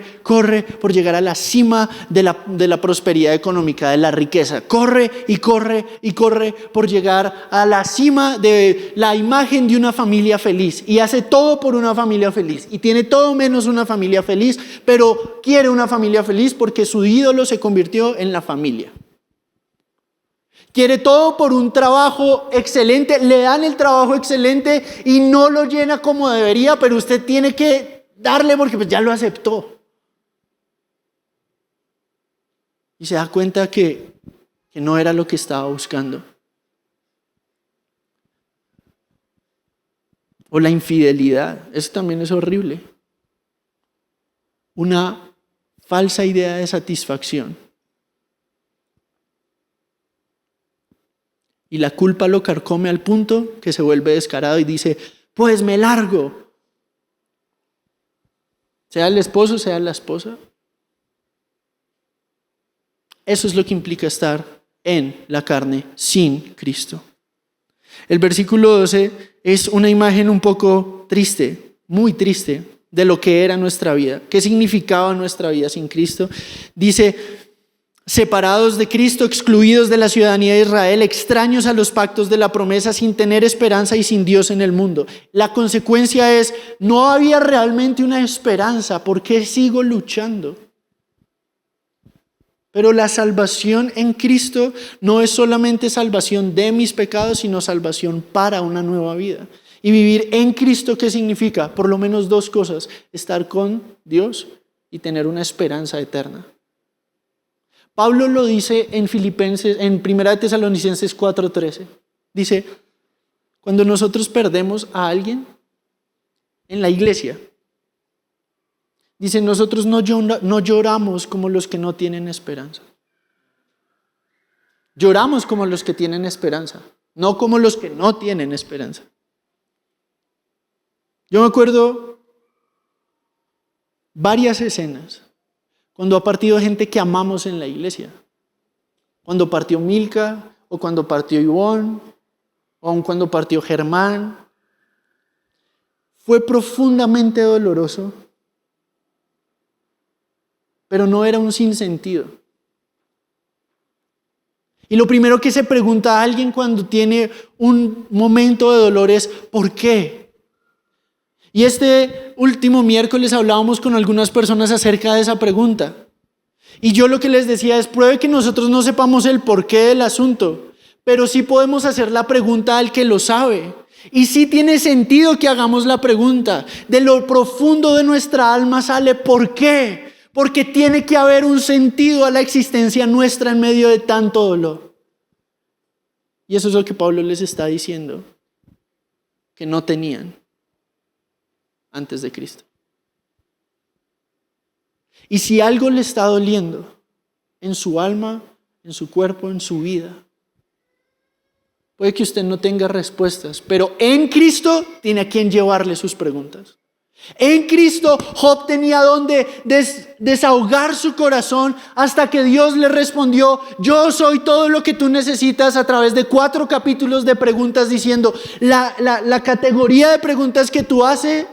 por llegar a la cima de la prosperidad económica, de la riqueza. Corre por llegar a la cima de la imagen de una familia feliz. Y hace todo por una familia feliz. Y tiene todo menos una familia feliz, pero quiere una familia feliz porque su ídolo se convirtió en la familia. Quiere todo por un trabajo excelente, le dan el trabajo excelente y no lo llena como debería, pero usted tiene que darle porque pues ya lo aceptó. Y se da cuenta que no era lo que estaba buscando. O la infidelidad, eso también es horrible. Una falsa idea de satisfacción. Y la culpa lo carcome al punto que se vuelve descarado y dice, pues me largo. Sea el esposo, sea la esposa. Eso es lo que implica estar en la carne sin Cristo. El versículo 12 es una imagen un poco triste, muy triste, de lo que era nuestra vida. ¿Qué significaba nuestra vida sin Cristo? Dice, separados de Cristo, excluidos de la ciudadanía de Israel, extraños a los pactos de la promesa, sin tener esperanza y sin Dios en el mundo. La consecuencia es, no había realmente una esperanza. ¿Por qué sigo luchando? Pero la salvación en Cristo no es solamente salvación de mis pecados, sino salvación para una nueva vida. Y vivir en Cristo, ¿qué significa? Por lo menos dos cosas: estar con Dios y tener una esperanza eterna. Pablo lo dice en 1 Tesalonicenses 4:13. Dice, cuando nosotros perdemos a alguien en la iglesia, dice, nosotros no lloramos como los que no tienen esperanza. Lloramos como los que tienen esperanza, no como los que no tienen esperanza. Yo me acuerdo varias escenas cuando ha partido gente que amamos en la iglesia. Cuando partió Milka, o cuando partió Ivonne, o aun cuando partió Germán. Fue profundamente doloroso, pero no era un sinsentido. Y lo primero que se pregunta a alguien cuando tiene un momento de dolor es ¿por qué? Y este último miércoles hablábamos con algunas personas acerca de esa pregunta. Y yo lo que les decía es, puede que nosotros no sepamos el porqué del asunto, pero sí podemos hacer la pregunta al que lo sabe. Y sí tiene sentido que hagamos la pregunta. De lo profundo de nuestra alma sale ¿por qué? Porque tiene que haber un sentido a la existencia nuestra en medio de tanto dolor. Y eso es lo que Pablo les está diciendo, que no tenían antes de Cristo. Y si algo le está doliendo en su alma, en su cuerpo, en su vida, puede que usted no tenga respuestas, pero en Cristo tiene a quien llevarle sus preguntas. En Cristo Job tenía donde desahogar su corazón hasta que Dios le respondió, yo soy todo lo que tú necesitas, a través de 4 capítulos de preguntas diciendo, la categoría de preguntas que tú haces,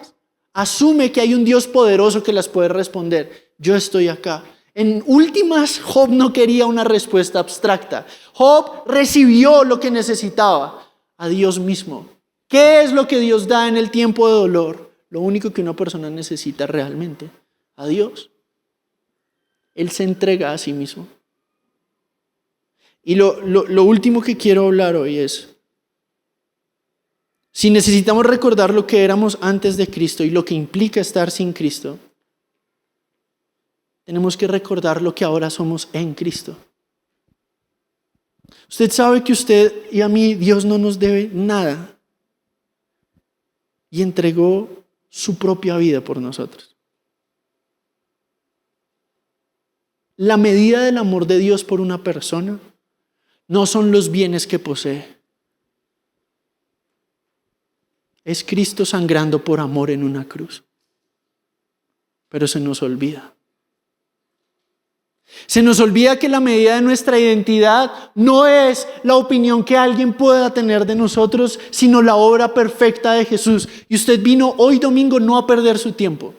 asume que hay un Dios poderoso que las puede responder. Yo estoy acá. En últimas, Job no quería una respuesta abstracta. Job recibió lo que necesitaba, a Dios mismo. ¿Qué es lo que Dios da en el tiempo de dolor? Lo único que una persona necesita realmente, a Dios. Él se entrega a sí mismo. Y lo último que quiero hablar hoy es, si necesitamos recordar lo que éramos antes de Cristo y lo que implica estar sin Cristo, tenemos que recordar lo que ahora somos en Cristo. Usted sabe que usted y a mí Dios no nos debe nada y entregó su propia vida por nosotros. La medida del amor de Dios por una persona no son los bienes que posee. Es Cristo sangrando por amor en una cruz. Pero se nos olvida. Se nos olvida que la medida de nuestra identidad no es la opinión que alguien pueda tener de nosotros, sino la obra perfecta de Jesús. Y usted vino hoy domingo no a perder su tiempo.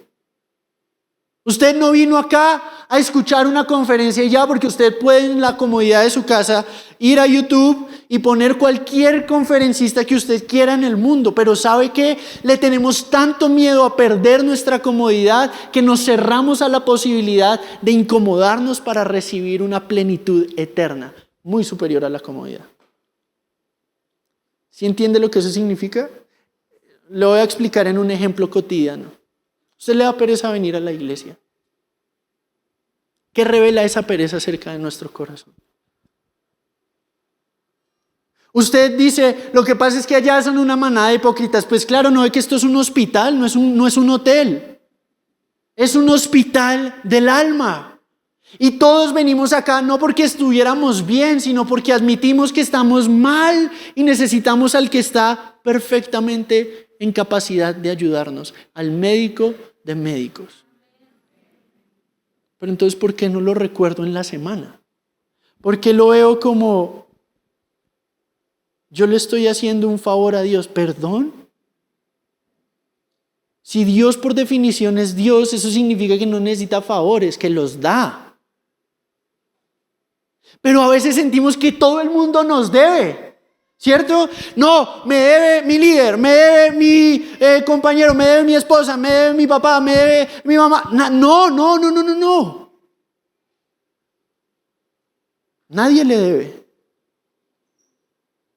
Usted no vino acá a escuchar una conferencia ya, porque usted puede en la comodidad de su casa ir a YouTube y poner cualquier conferencista que usted quiera en el mundo. Pero ¿sabe qué? Le tenemos tanto miedo a perder nuestra comodidad que nos cerramos a la posibilidad de incomodarnos para recibir una plenitud eterna, muy superior a la comodidad. ¿Sí entiende lo que eso significa? Lo voy a explicar en un ejemplo cotidiano. Usted le da pereza venir a la iglesia. ¿Qué revela esa pereza acerca de nuestro corazón? Usted dice, lo que pasa es que allá son una manada de hipócritas. Pues claro, no ve que esto es un hospital, no es un hotel. Es un hospital del alma. Y todos venimos acá no porque estuviéramos bien, sino porque admitimos que estamos mal y necesitamos al que está perfectamente en capacidad de ayudarnos, al médico de médicos. Pero entonces, ¿por qué no lo recuerdo en la semana? ¿Por qué lo veo como yo le estoy haciendo un favor a Dios? ¿Perdón? Si Dios por definición es Dios, eso significa que no necesita favores, que los da. Pero a veces sentimos que todo el mundo nos debe. ¿Cierto? No, me debe mi líder, me debe mi compañero, me debe mi esposa, me debe mi papá, me debe mi mamá. No. Nadie le debe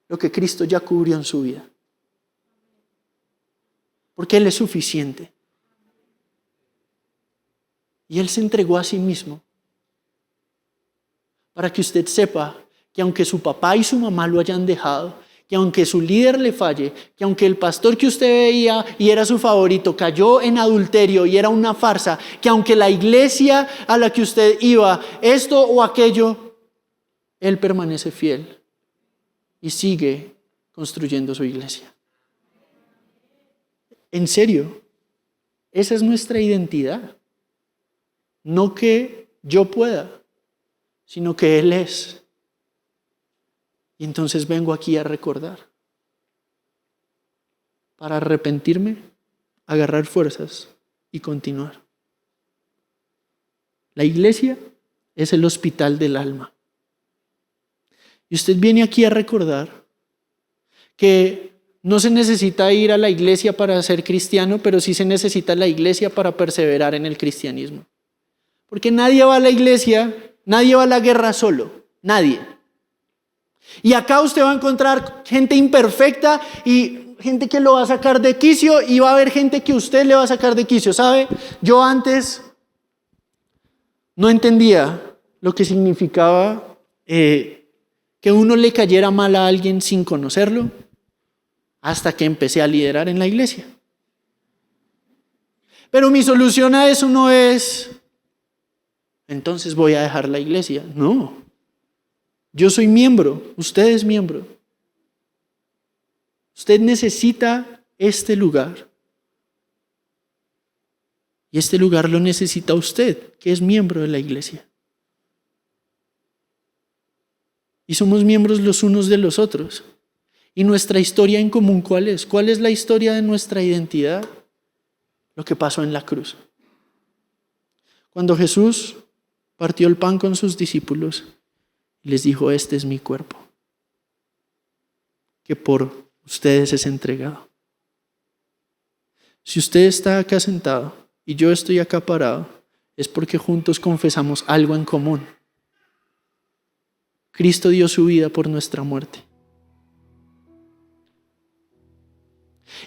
lo que Cristo ya cubrió en su vida. Porque Él es suficiente. Y Él se entregó a sí mismo para que usted sepa que aunque su papá y su mamá lo hayan dejado, que aunque su líder le falle, que aunque el pastor que usted veía y era su favorito cayó en adulterio y era una farsa, que aunque la iglesia a la que usted iba, esto o aquello, Él permanece fiel y sigue construyendo su iglesia. En serio, esa es nuestra identidad. No que yo pueda, sino que Él es. Y entonces vengo aquí a recordar, para arrepentirme, agarrar fuerzas y continuar. La iglesia es el hospital del alma. Y usted viene aquí a recordar que no se necesita ir a la iglesia para ser cristiano, pero sí se necesita la iglesia para perseverar en el cristianismo. Porque nadie va a la iglesia, nadie va a la guerra solo, nadie. Y acá usted va a encontrar gente imperfecta y gente que lo va a sacar de quicio, y va a haber gente que usted le va a sacar de quicio. ¿Sabe? Yo antes no entendía lo que significaba que uno le cayera mal a alguien sin conocerlo, hasta que empecé a liderar en la iglesia. Pero mi solución a eso no es, entonces voy a dejar la iglesia. No. Yo soy miembro, usted es miembro. Usted necesita este lugar. Y este lugar lo necesita usted, que es miembro de la iglesia. Y somos miembros los unos de los otros. ¿Y nuestra historia en común cuál es? ¿Cuál es la historia de nuestra identidad? Lo que pasó en la cruz. Cuando Jesús partió el pan con sus discípulos, les dijo: este es mi cuerpo, que por ustedes es entregado. Si usted está acá sentado y yo estoy acá parado, es porque juntos confesamos algo en común. Cristo dio su vida por nuestra muerte.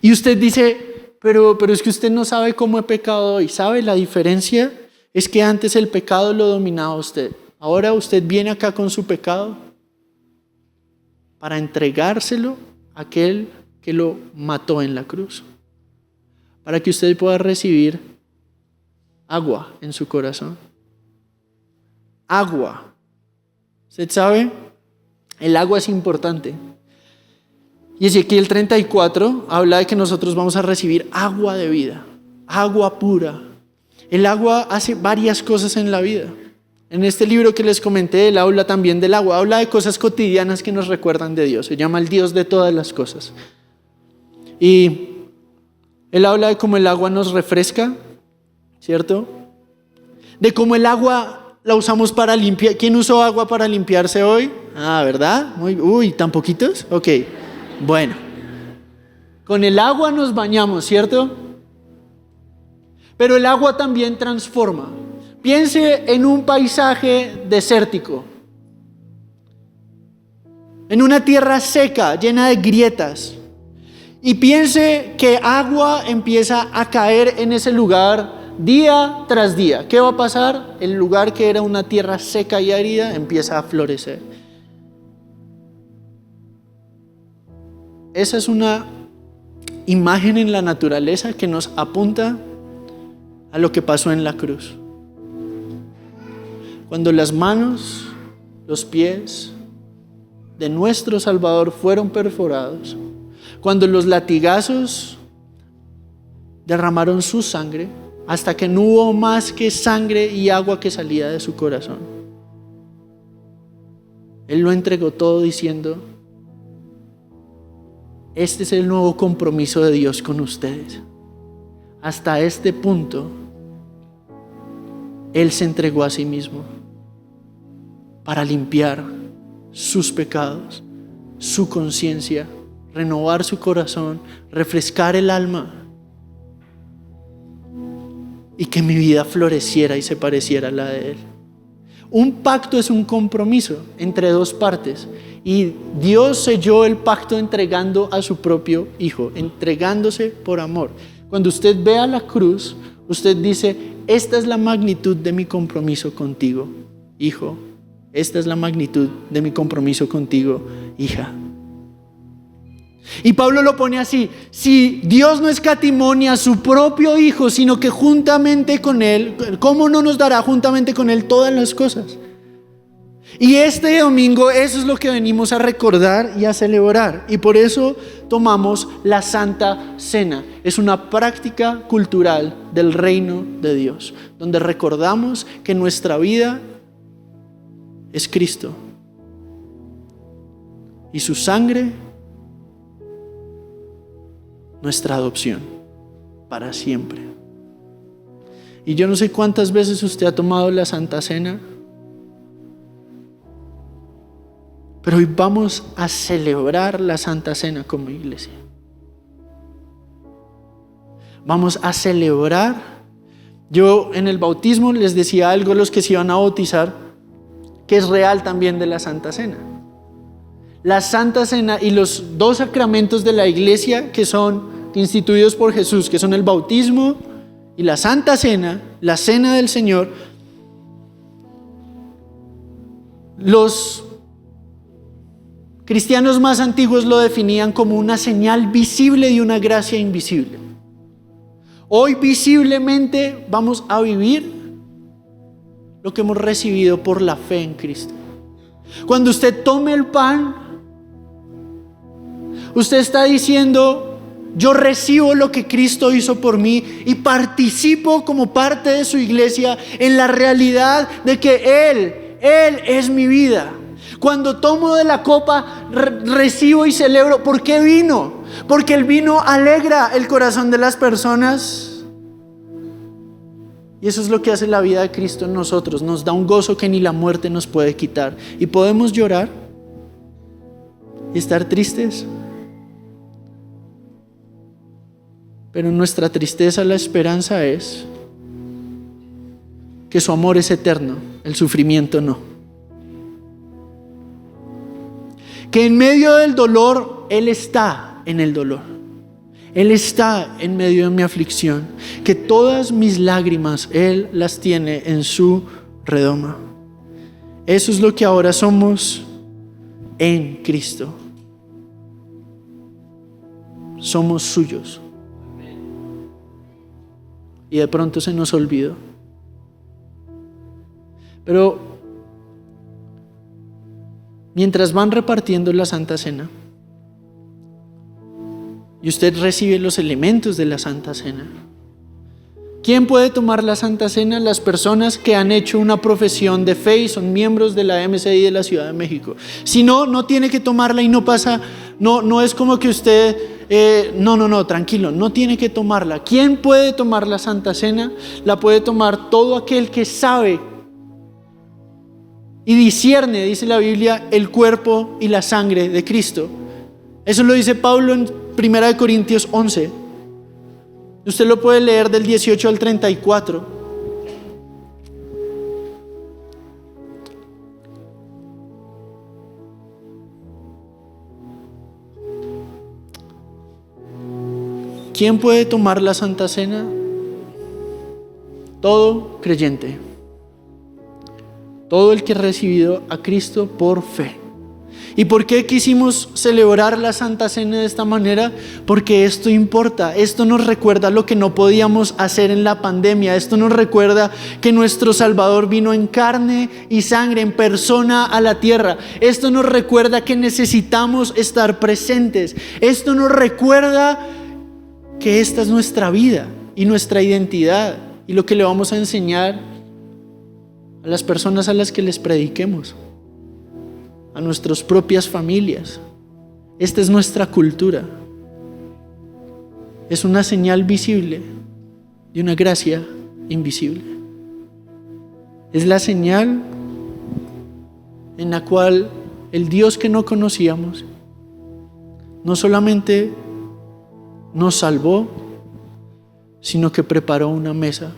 Y usted dice, pero es que usted no sabe cómo he pecado hoy. ¿Sabe? La diferencia es que antes el pecado lo dominaba a usted. Ahora usted viene acá con su pecado para entregárselo a aquel que lo mató en la cruz. Para que usted pueda recibir agua en su corazón. Agua. ¿Usted sabe? El agua es importante. Y Ezequiel 34 habla de que nosotros vamos a recibir agua de vida, agua pura. El agua hace varias cosas en la vida. En este libro que les comenté, él habla también del agua. Habla de cosas cotidianas que nos recuerdan de Dios. Se llama el Dios de todas las cosas. Y él habla de cómo el agua nos refresca, ¿cierto? De cómo el agua la usamos para limpiar. ¿Quién usó agua para limpiarse hoy? ¿Verdad? ¿Tan poquitos? Ok. Bueno, con el agua nos bañamos, ¿cierto? Pero el agua también transforma. Piense en un paisaje desértico, en una tierra seca, llena de grietas. Y piense que agua empieza a caer en ese lugar día tras día. ¿Qué va a pasar? El lugar que era una tierra seca y árida empieza a florecer. Esa es una imagen en la naturaleza que nos apunta a lo que pasó en la cruz. Cuando las manos, los pies de nuestro Salvador fueron perforados, cuando los latigazos derramaron su sangre, hasta que no hubo más que sangre y agua que salía de su corazón. Él lo entregó todo diciendo: este es el nuevo compromiso de Dios con ustedes. Hasta este punto, Él se entregó a sí mismo para limpiar sus pecados, su conciencia, renovar su corazón, refrescar el alma, y que mi vida floreciera y se pareciera a la de Él. Un pacto es un compromiso entre dos partes, y Dios selló el pacto entregando a su propio Hijo, entregándose por amor. Cuando usted vea la cruz, usted dice: esta es la magnitud de mi compromiso contigo, hijo. Esta es la magnitud de mi compromiso contigo, hija. Y Pablo lo pone así: si Dios no escatimó ni a su propio Hijo, sino que juntamente con Él, ¿cómo no nos dará juntamente con Él todas las cosas? Y este domingo eso es lo que venimos a recordar y a celebrar. Y por eso tomamos la Santa Cena. Es una práctica cultural del reino de Dios, donde recordamos que nuestra vida es Cristo. Y su sangre, nuestra adopción, para siempre. Y yo no sé cuántas veces usted ha tomado la Santa Cena, pero hoy vamos a celebrar la Santa Cena como iglesia. Vamos a celebrar. Yo en el bautismo les decía algo a los que se iban a bautizar, que es real también de la Santa Cena. La Santa Cena y los dos sacramentos de la iglesia que son instituidos por Jesús, que son el bautismo y la Santa Cena, la Cena del Señor, los cristianos más antiguos lo definían como una señal visible de una gracia invisible. Hoy visiblemente vamos a vivir lo que hemos recibido por la fe en Cristo. Cuando usted tome el pan, usted está diciendo: yo recibo lo que Cristo hizo por mí y participo como parte de su iglesia en la realidad de que Él es mi vida. Cuando tomo de la copa, recibo y celebro. ¿Por qué vino? Porque el vino alegra el corazón de las personas. Y eso es lo que hace la vida de Cristo en nosotros. Nos da un gozo que ni la muerte nos puede quitar. Y podemos llorar y estar tristes, pero en nuestra tristeza la esperanza es que su amor es eterno, el sufrimiento no. Que en medio del dolor, Él está en el dolor. Él está en medio de mi aflicción. Que todas mis lágrimas Él las tiene en su redoma. Eso es lo que ahora somos en Cristo. Somos suyos. Y de pronto se nos olvidó. Pero mientras van repartiendo la Santa Cena y usted recibe los elementos de la Santa Cena, ¿quién puede tomar la Santa Cena? Las personas que han hecho una profesión de fe y son miembros de la MCI de la Ciudad de México. Si no, no tiene que tomarla y no pasa, no es como que usted, tranquilo, no tiene que tomarla. ¿Quién puede tomar la Santa Cena? La puede tomar todo aquel que sabe y discierne, dice la Biblia, el cuerpo y la sangre de Cristo. Eso lo dice Pablo en 1 Corintios 11. Usted lo puede leer del 18 al 34. ¿Quién puede tomar la Santa Cena? Todo creyente. Todo el que ha recibido a Cristo por fe. ¿Y por qué quisimos celebrar la Santa Cena de esta manera? Porque esto importa. Esto nos recuerda lo que no podíamos hacer en la pandemia. Esto nos recuerda que nuestro Salvador vino en carne y sangre, en persona a la tierra. Esto nos recuerda que necesitamos estar presentes. Esto nos recuerda que esta es nuestra vida y nuestra identidad y lo que le vamos a enseñar a las personas a las que les prediquemos, a nuestras propias familias. Esta es nuestra cultura. Es una señal visible de una gracia invisible. Es la señal en la cual el Dios que no conocíamos no solamente nos salvó, sino que preparó una mesa.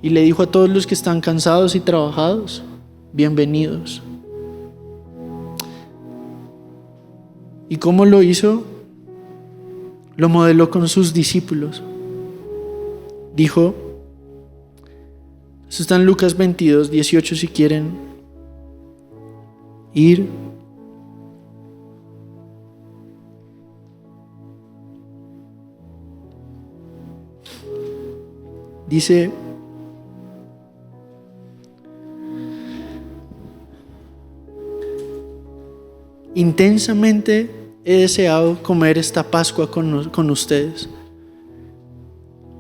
Y le dijo a todos los que están cansados y trabajados: bienvenidos. ¿Y cómo lo hizo? Lo modeló con sus discípulos. Dijo, eso está en Lucas 22, 18 si quieren ir. Dice: intensamente he deseado comer esta Pascua con ustedes.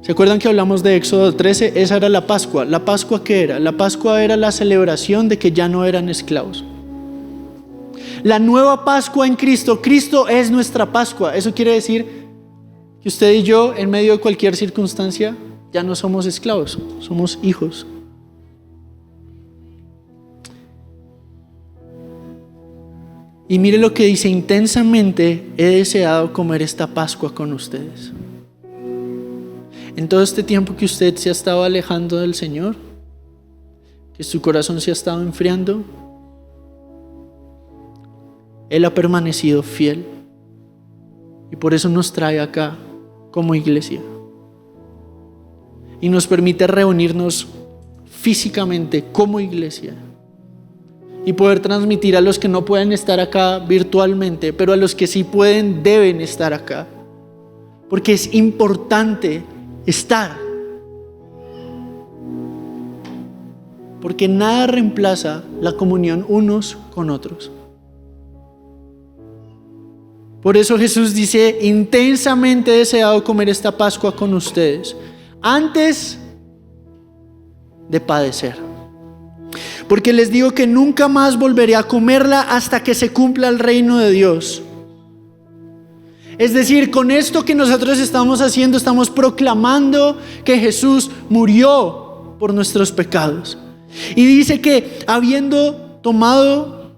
¿Se acuerdan que hablamos de Éxodo 13? Esa era la Pascua. ¿La Pascua qué era? La Pascua era la celebración de que ya no eran esclavos. La nueva Pascua en Cristo. Cristo es nuestra Pascua. Eso quiere decir que usted y yo, en medio de cualquier circunstancia, ya no somos esclavos, somos hijos. Y mire lo que dice: intensamente he deseado comer esta Pascua con ustedes. En todo este tiempo que usted se ha estado alejando del Señor, que su corazón se ha estado enfriando, Él ha permanecido fiel. Y por eso nos trae acá como iglesia. Y nos permite reunirnos físicamente como iglesia. Y poder transmitir a los que no pueden estar acá virtualmente, pero a los que sí pueden, deben estar acá. Porque es importante estar. Porque nada reemplaza la comunión unos con otros. Por eso Jesús dice: intensamente he deseado comer esta Pascua con ustedes, antes de padecer. Porque les digo que nunca más volveré a comerla hasta que se cumpla el reino de Dios. Es decir, con esto que nosotros estamos haciendo, estamos proclamando que Jesús murió por nuestros pecados. Y dice que habiendo tomado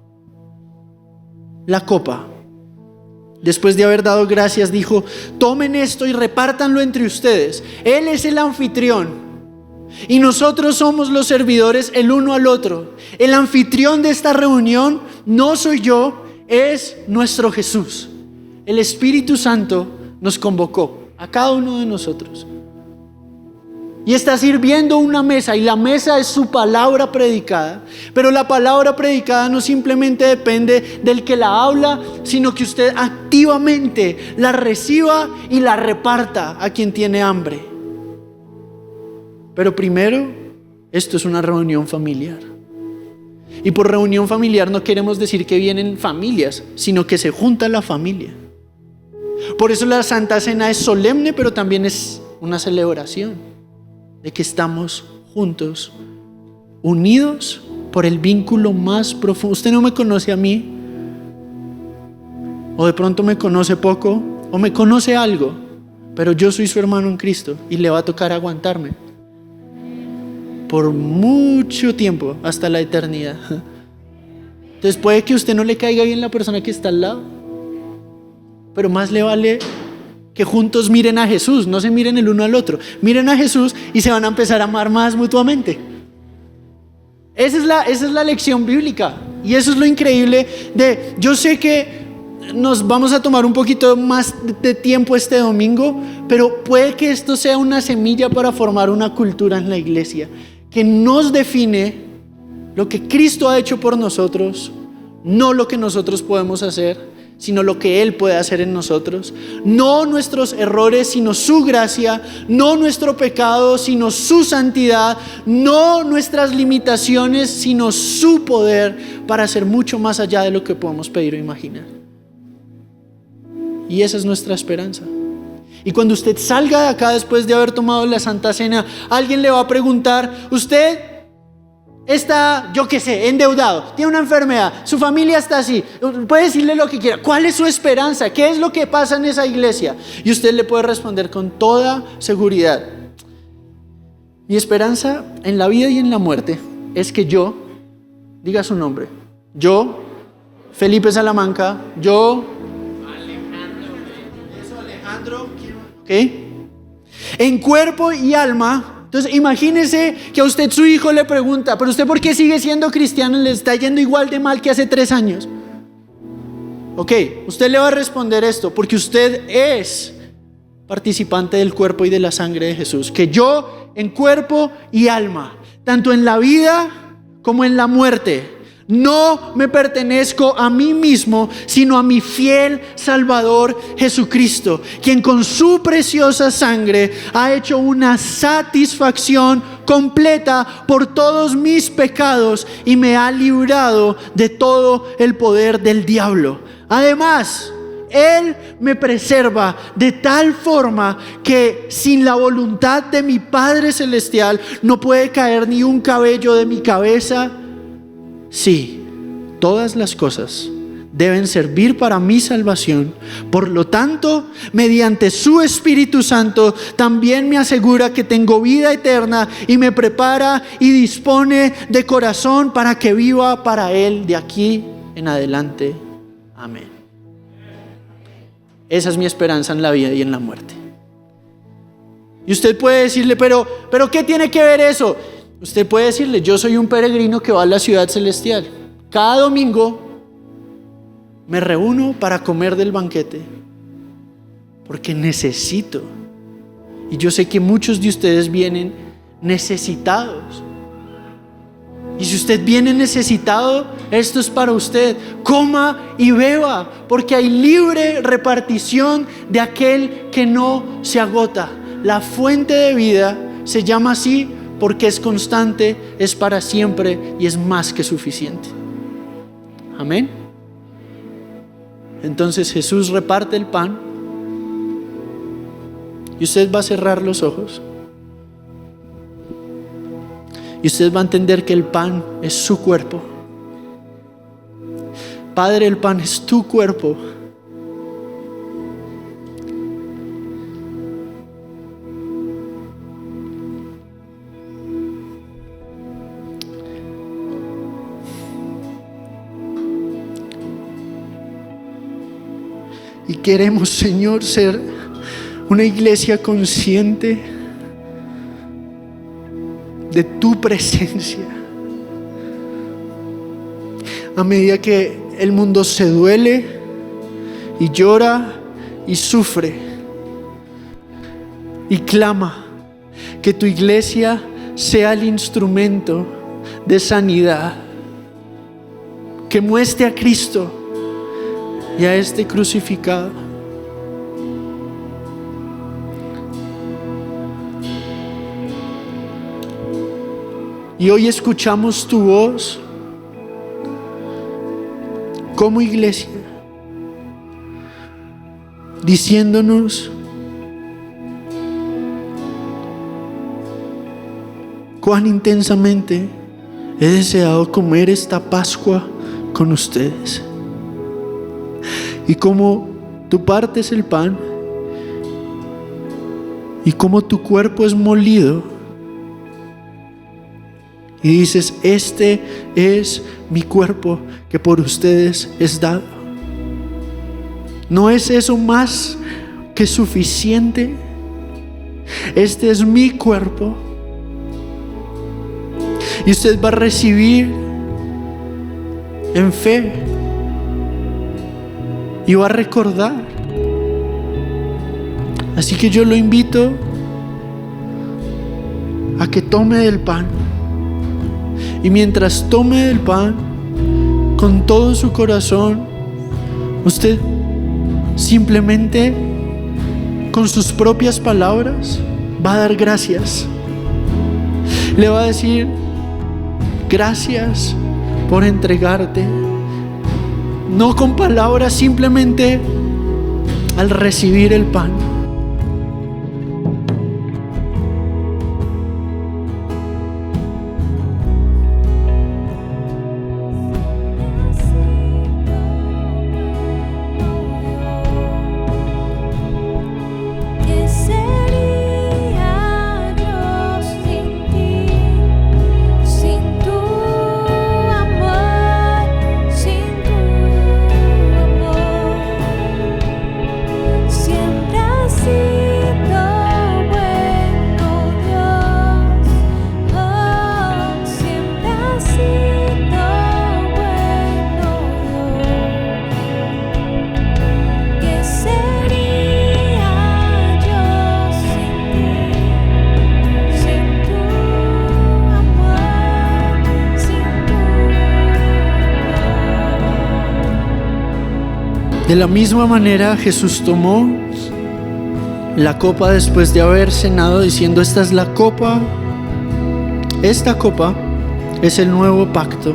la copa, después de haber dado gracias, dijo: tomen esto y repártanlo entre ustedes. Él es el anfitrión y nosotros somos los servidores el uno al otro. El anfitrión de esta reunión no soy yo, es nuestro Jesús. El Espíritu Santo nos convocó a cada uno de nosotros. Y está sirviendo una mesa, y la mesa es su palabra predicada. Pero la palabra predicada no simplemente depende del que la habla, sino que usted activamente la reciba y la reparta a quien tiene hambre. Pero primero, esto es una reunión familiar. Y por reunión familiar no queremos decir que vienen familias, sino que se junta la familia. Por eso la Santa Cena es solemne, pero también es una celebración de que estamos juntos, unidos por el vínculo más profundo. Usted no me conoce a mí, o de pronto me conoce poco, o me conoce algo, pero yo soy su hermano en Cristo y le va a tocar aguantarme por mucho tiempo, hasta la eternidad. Entonces puede que a usted no le caiga bien la persona que está al lado, pero más le vale que juntos miren a Jesús, no se miren el uno al otro, miren a Jesús y se van a empezar a amar más mutuamente. Esa es la lección bíblica, y eso es lo increíble de, yo sé que nos vamos a tomar un poquito más de tiempo este domingo, pero puede que esto sea una semilla para formar una cultura en la iglesia que nos define lo que Cristo ha hecho por nosotros, no lo que nosotros podemos hacer, sino lo que Él puede hacer en nosotros. No nuestros errores, sino su gracia. No nuestro pecado, sino su santidad. No nuestras limitaciones, sino su poder para hacer mucho más allá de lo que podemos pedir o imaginar. Y esa es nuestra esperanza. Y cuando usted salga de acá después de haber tomado la Santa Cena, alguien le va a preguntar: usted está, yo qué sé, endeudado, tiene una enfermedad, su familia está así, puede decirle lo que quiera. ¿Cuál es su esperanza? ¿Qué es lo que pasa en esa iglesia? Y usted le puede responder con toda seguridad: mi esperanza en la vida y en la muerte es que yo, diga su nombre, yo, Felipe Salamanca, yo, Alejandro, ¿ok? En cuerpo y alma. Entonces imagínese que a usted su hijo le pregunta: ¿pero usted por qué sigue siendo cristiano? Le está yendo igual de mal que hace 3 años. Ok, usted le va a responder esto: porque usted es participante del cuerpo y de la sangre de Jesús. Que yo en cuerpo y alma, tanto en la vida como en la muerte, no me pertenezco a mí mismo, sino a mi fiel Salvador Jesucristo, quien con su preciosa sangre ha hecho una satisfacción completa por todos mis pecados y me ha librado de todo el poder del diablo. Además, Él me preserva de tal forma que sin la voluntad de mi Padre Celestial no puede caer ni un cabello de mi cabeza. Sí, todas las cosas deben servir para mi salvación. Por lo tanto, mediante su Espíritu Santo, también me asegura que tengo vida eterna y me prepara y dispone de corazón para que viva para Él de aquí en adelante. Amén. Esa es mi esperanza en la vida y en la muerte. Y usted puede decirle, pero ¿qué tiene que ver eso? Usted puede decirle, yo soy un peregrino que va a la ciudad celestial. Cada domingo me reúno para comer del banquete, porque necesito. Y yo sé que muchos de ustedes vienen necesitados. Y si usted viene necesitado, esto es para usted. Coma y beba, porque hay libre repartición de aquel que no se agota. La fuente de vida se llama así porque es constante, es para siempre y es más que suficiente. Amén. Entonces Jesús reparte el pan y usted va a cerrar los ojos y usted va a entender que el pan es su cuerpo. Padre, el pan es tu cuerpo. Y queremos, Señor, ser una iglesia consciente de tu presencia. A medida que el mundo se duele y llora y sufre y clama, que tu iglesia sea el instrumento de sanidad, que muestre a Cristo y a este crucificado. Y hoy escuchamos tu voz como iglesia, diciéndonos cuán intensamente he deseado comer esta Pascua con ustedes. Y cómo tú partes el pan y cómo tu cuerpo es molido y dices, este es mi cuerpo que por ustedes es dado. ¿No es eso más que suficiente? Este es mi cuerpo. Y usted va a recibir en fe y va a recordar. Así que yo lo invito a que tome del pan. Y mientras tome del pan, con todo su corazón, usted simplemente con sus propias palabras va a dar gracias. Le va a decir, gracias por entregarte. No con palabras, simplemente al recibir el pan. De la misma manera Jesús tomó la copa después de haber cenado, diciendo, esta es la copa, esta copa es el nuevo pacto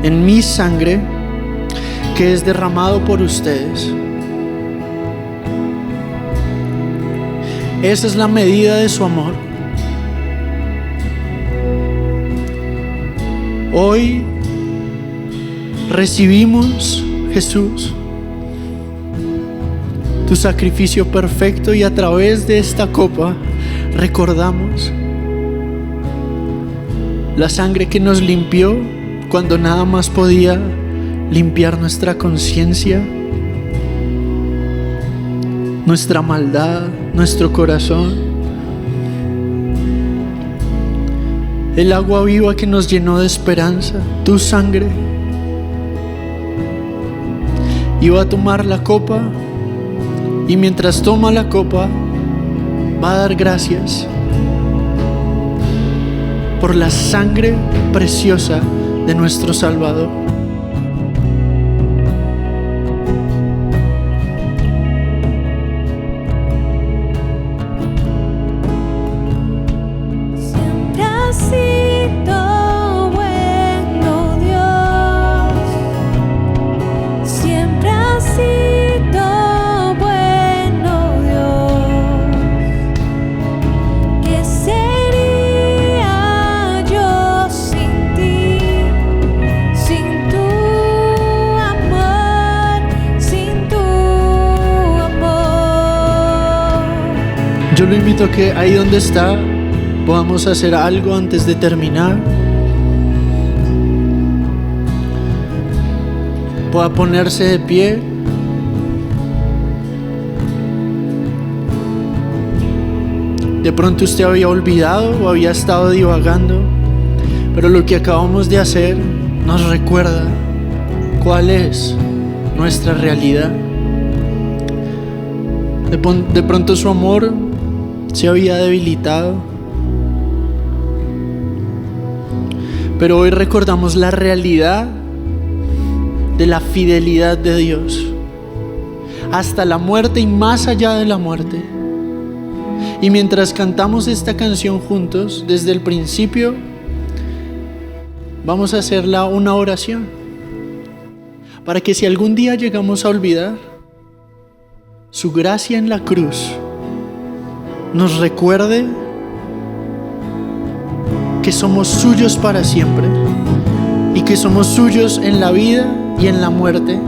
en mi sangre, que es derramado por ustedes. Esa es la medida de su amor. Hoy recibimos, Jesús, tu sacrificio perfecto, y a través de esta copa recordamos la sangre que nos limpió cuando nada más podía limpiar nuestra conciencia, nuestra maldad, nuestro corazón. El agua viva que nos llenó de esperanza, tu sangre. Y va a tomar la copa, y mientras toma la copa va a dar gracias por la sangre preciosa de nuestro Salvador. Siempre has sido bueno, Dios. Siempre has sido bueno, Dios. ¿Qué sería yo sin ti? Sin tu amor, sin tu amor. Yo lo invito a que ahí donde está podamos hacer algo antes de terminar. Pueda ponerse de pie. De pronto usted había olvidado o había estado divagando, pero lo que acabamos de hacer nos recuerda cuál es nuestra realidad. De pronto su amor se había debilitado, pero hoy recordamos la realidad de la fidelidad de Dios hasta la muerte y más allá de la muerte. Y mientras cantamos esta canción juntos, desde el principio, vamos a hacerla una oración para que si algún día llegamos a olvidar, su gracia en la cruz nos recuerde que somos suyos para siempre, y que somos suyos en la vida y en la muerte,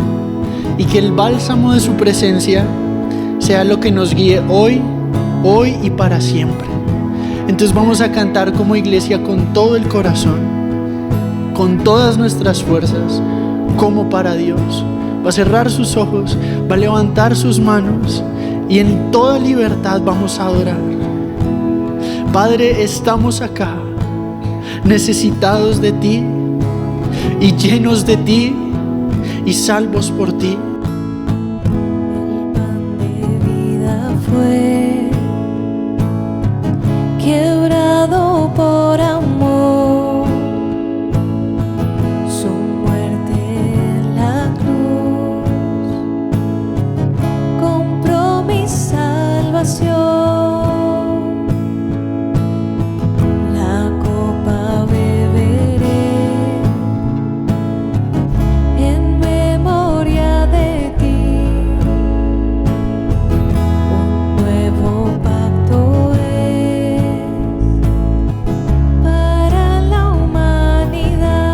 y que el bálsamo de su presencia sea lo que nos guíe hoy y para siempre. Entonces vamos a cantar como iglesia con todo el corazón, con todas nuestras fuerzas, como para Dios. Va a cerrar sus ojos, va a levantar sus manos, y en toda libertad vamos a adorar. Padre, estamos acá necesitados de ti y llenos de ti y salvos por ti. El pan de vida fue quebrado por amor, su muerte en la cruz compró mi salvación. La copa beberé en memoria de ti. Un nuevo pacto es para la humanidad.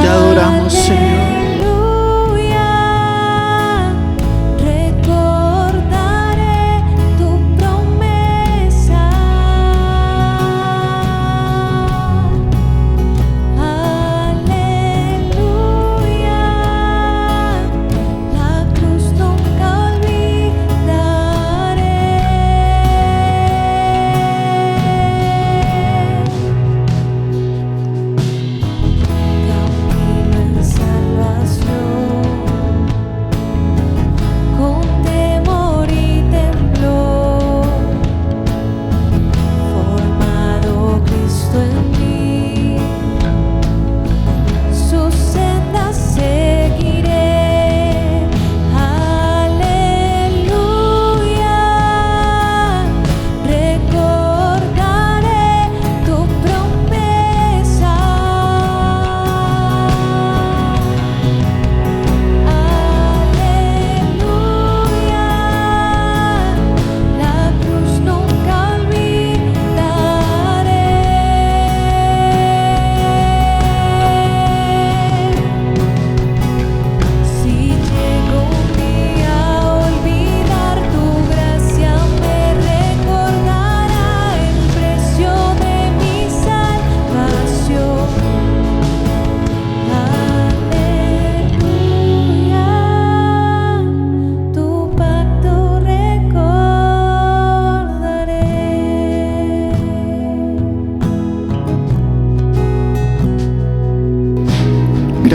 Te adoramos, Señor. Aleluya, recordaré tu promesa. Aleluya, la cruz nunca olvidaré. Camino en salvación.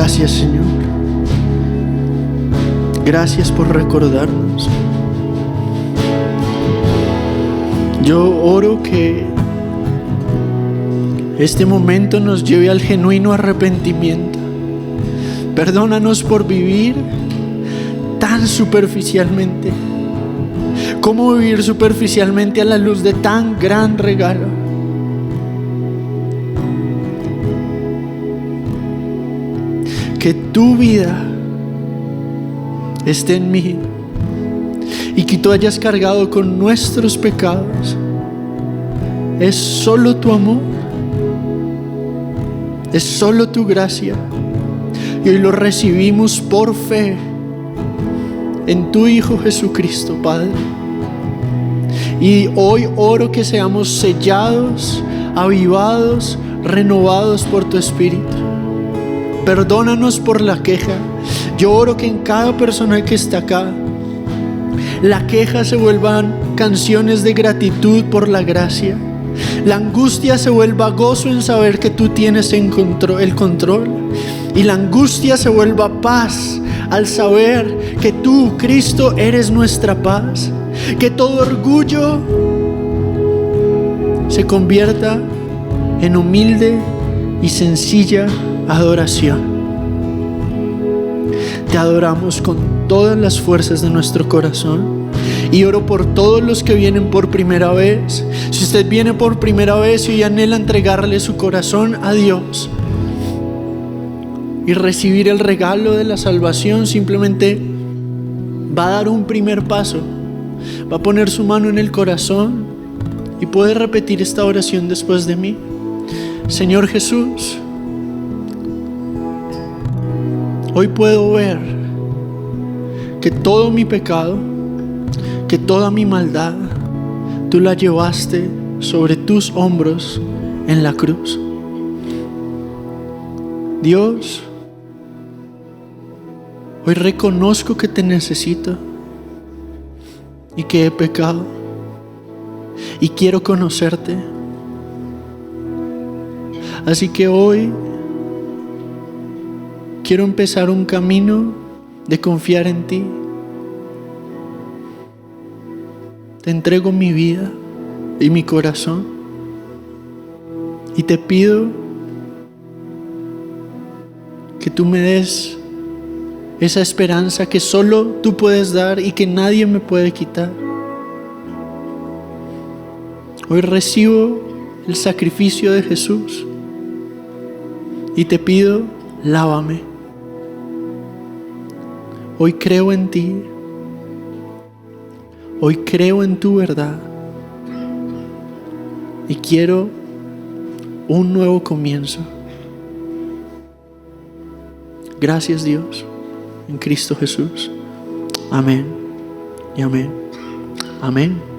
Gracias, Señor. Gracias por recordarnos. Yo oro que este momento nos lleve al genuino arrepentimiento. Perdónanos por vivir tan superficialmente. ¿Cómo vivir superficialmente a la luz de tan gran regalo? Que tu vida esté en mí y que tú hayas cargado con nuestros pecados. Es solo tu amor, es solo tu gracia, y hoy lo recibimos por fe en tu Hijo Jesucristo, Padre. Y hoy oro que seamos sellados, avivados, renovados por tu Espíritu. Perdónanos por la queja. Yo oro que en cada persona que está acá, la queja se vuelvan canciones de gratitud por la gracia. La angustia se vuelva gozo en saber que tú tienes el control. Y la angustia se vuelva paz al saber que tú, Cristo, eres nuestra paz. Que todo orgullo se convierta en humilde y sencilla adoración. Te adoramos con todas las fuerzas de nuestro corazón. Y oro por todos los que vienen por primera vez. Si usted viene por primera vez y anhela entregarle su corazón a Dios y recibir el regalo de la salvación, simplemente va a dar un primer paso. Va a poner su mano en el corazón y puede repetir esta oración después de mí. Señor Jesús, hoy puedo ver que todo mi pecado, que toda mi maldad, tú la llevaste sobre tus hombros en la cruz. Dios, hoy reconozco que te necesito y que he pecado y quiero conocerte. Así que hoy quiero empezar un camino de confiar en ti. Te entrego mi vida y mi corazón y te pido que tú me des esa esperanza que solo tú puedes dar y que nadie me puede quitar. Hoy recibo el sacrificio de Jesús y te pido, lávame. Hoy creo en ti. Hoy creo en tu verdad y quiero un nuevo comienzo. Gracias, Dios, en Cristo Jesús. Amén y amén. Amén.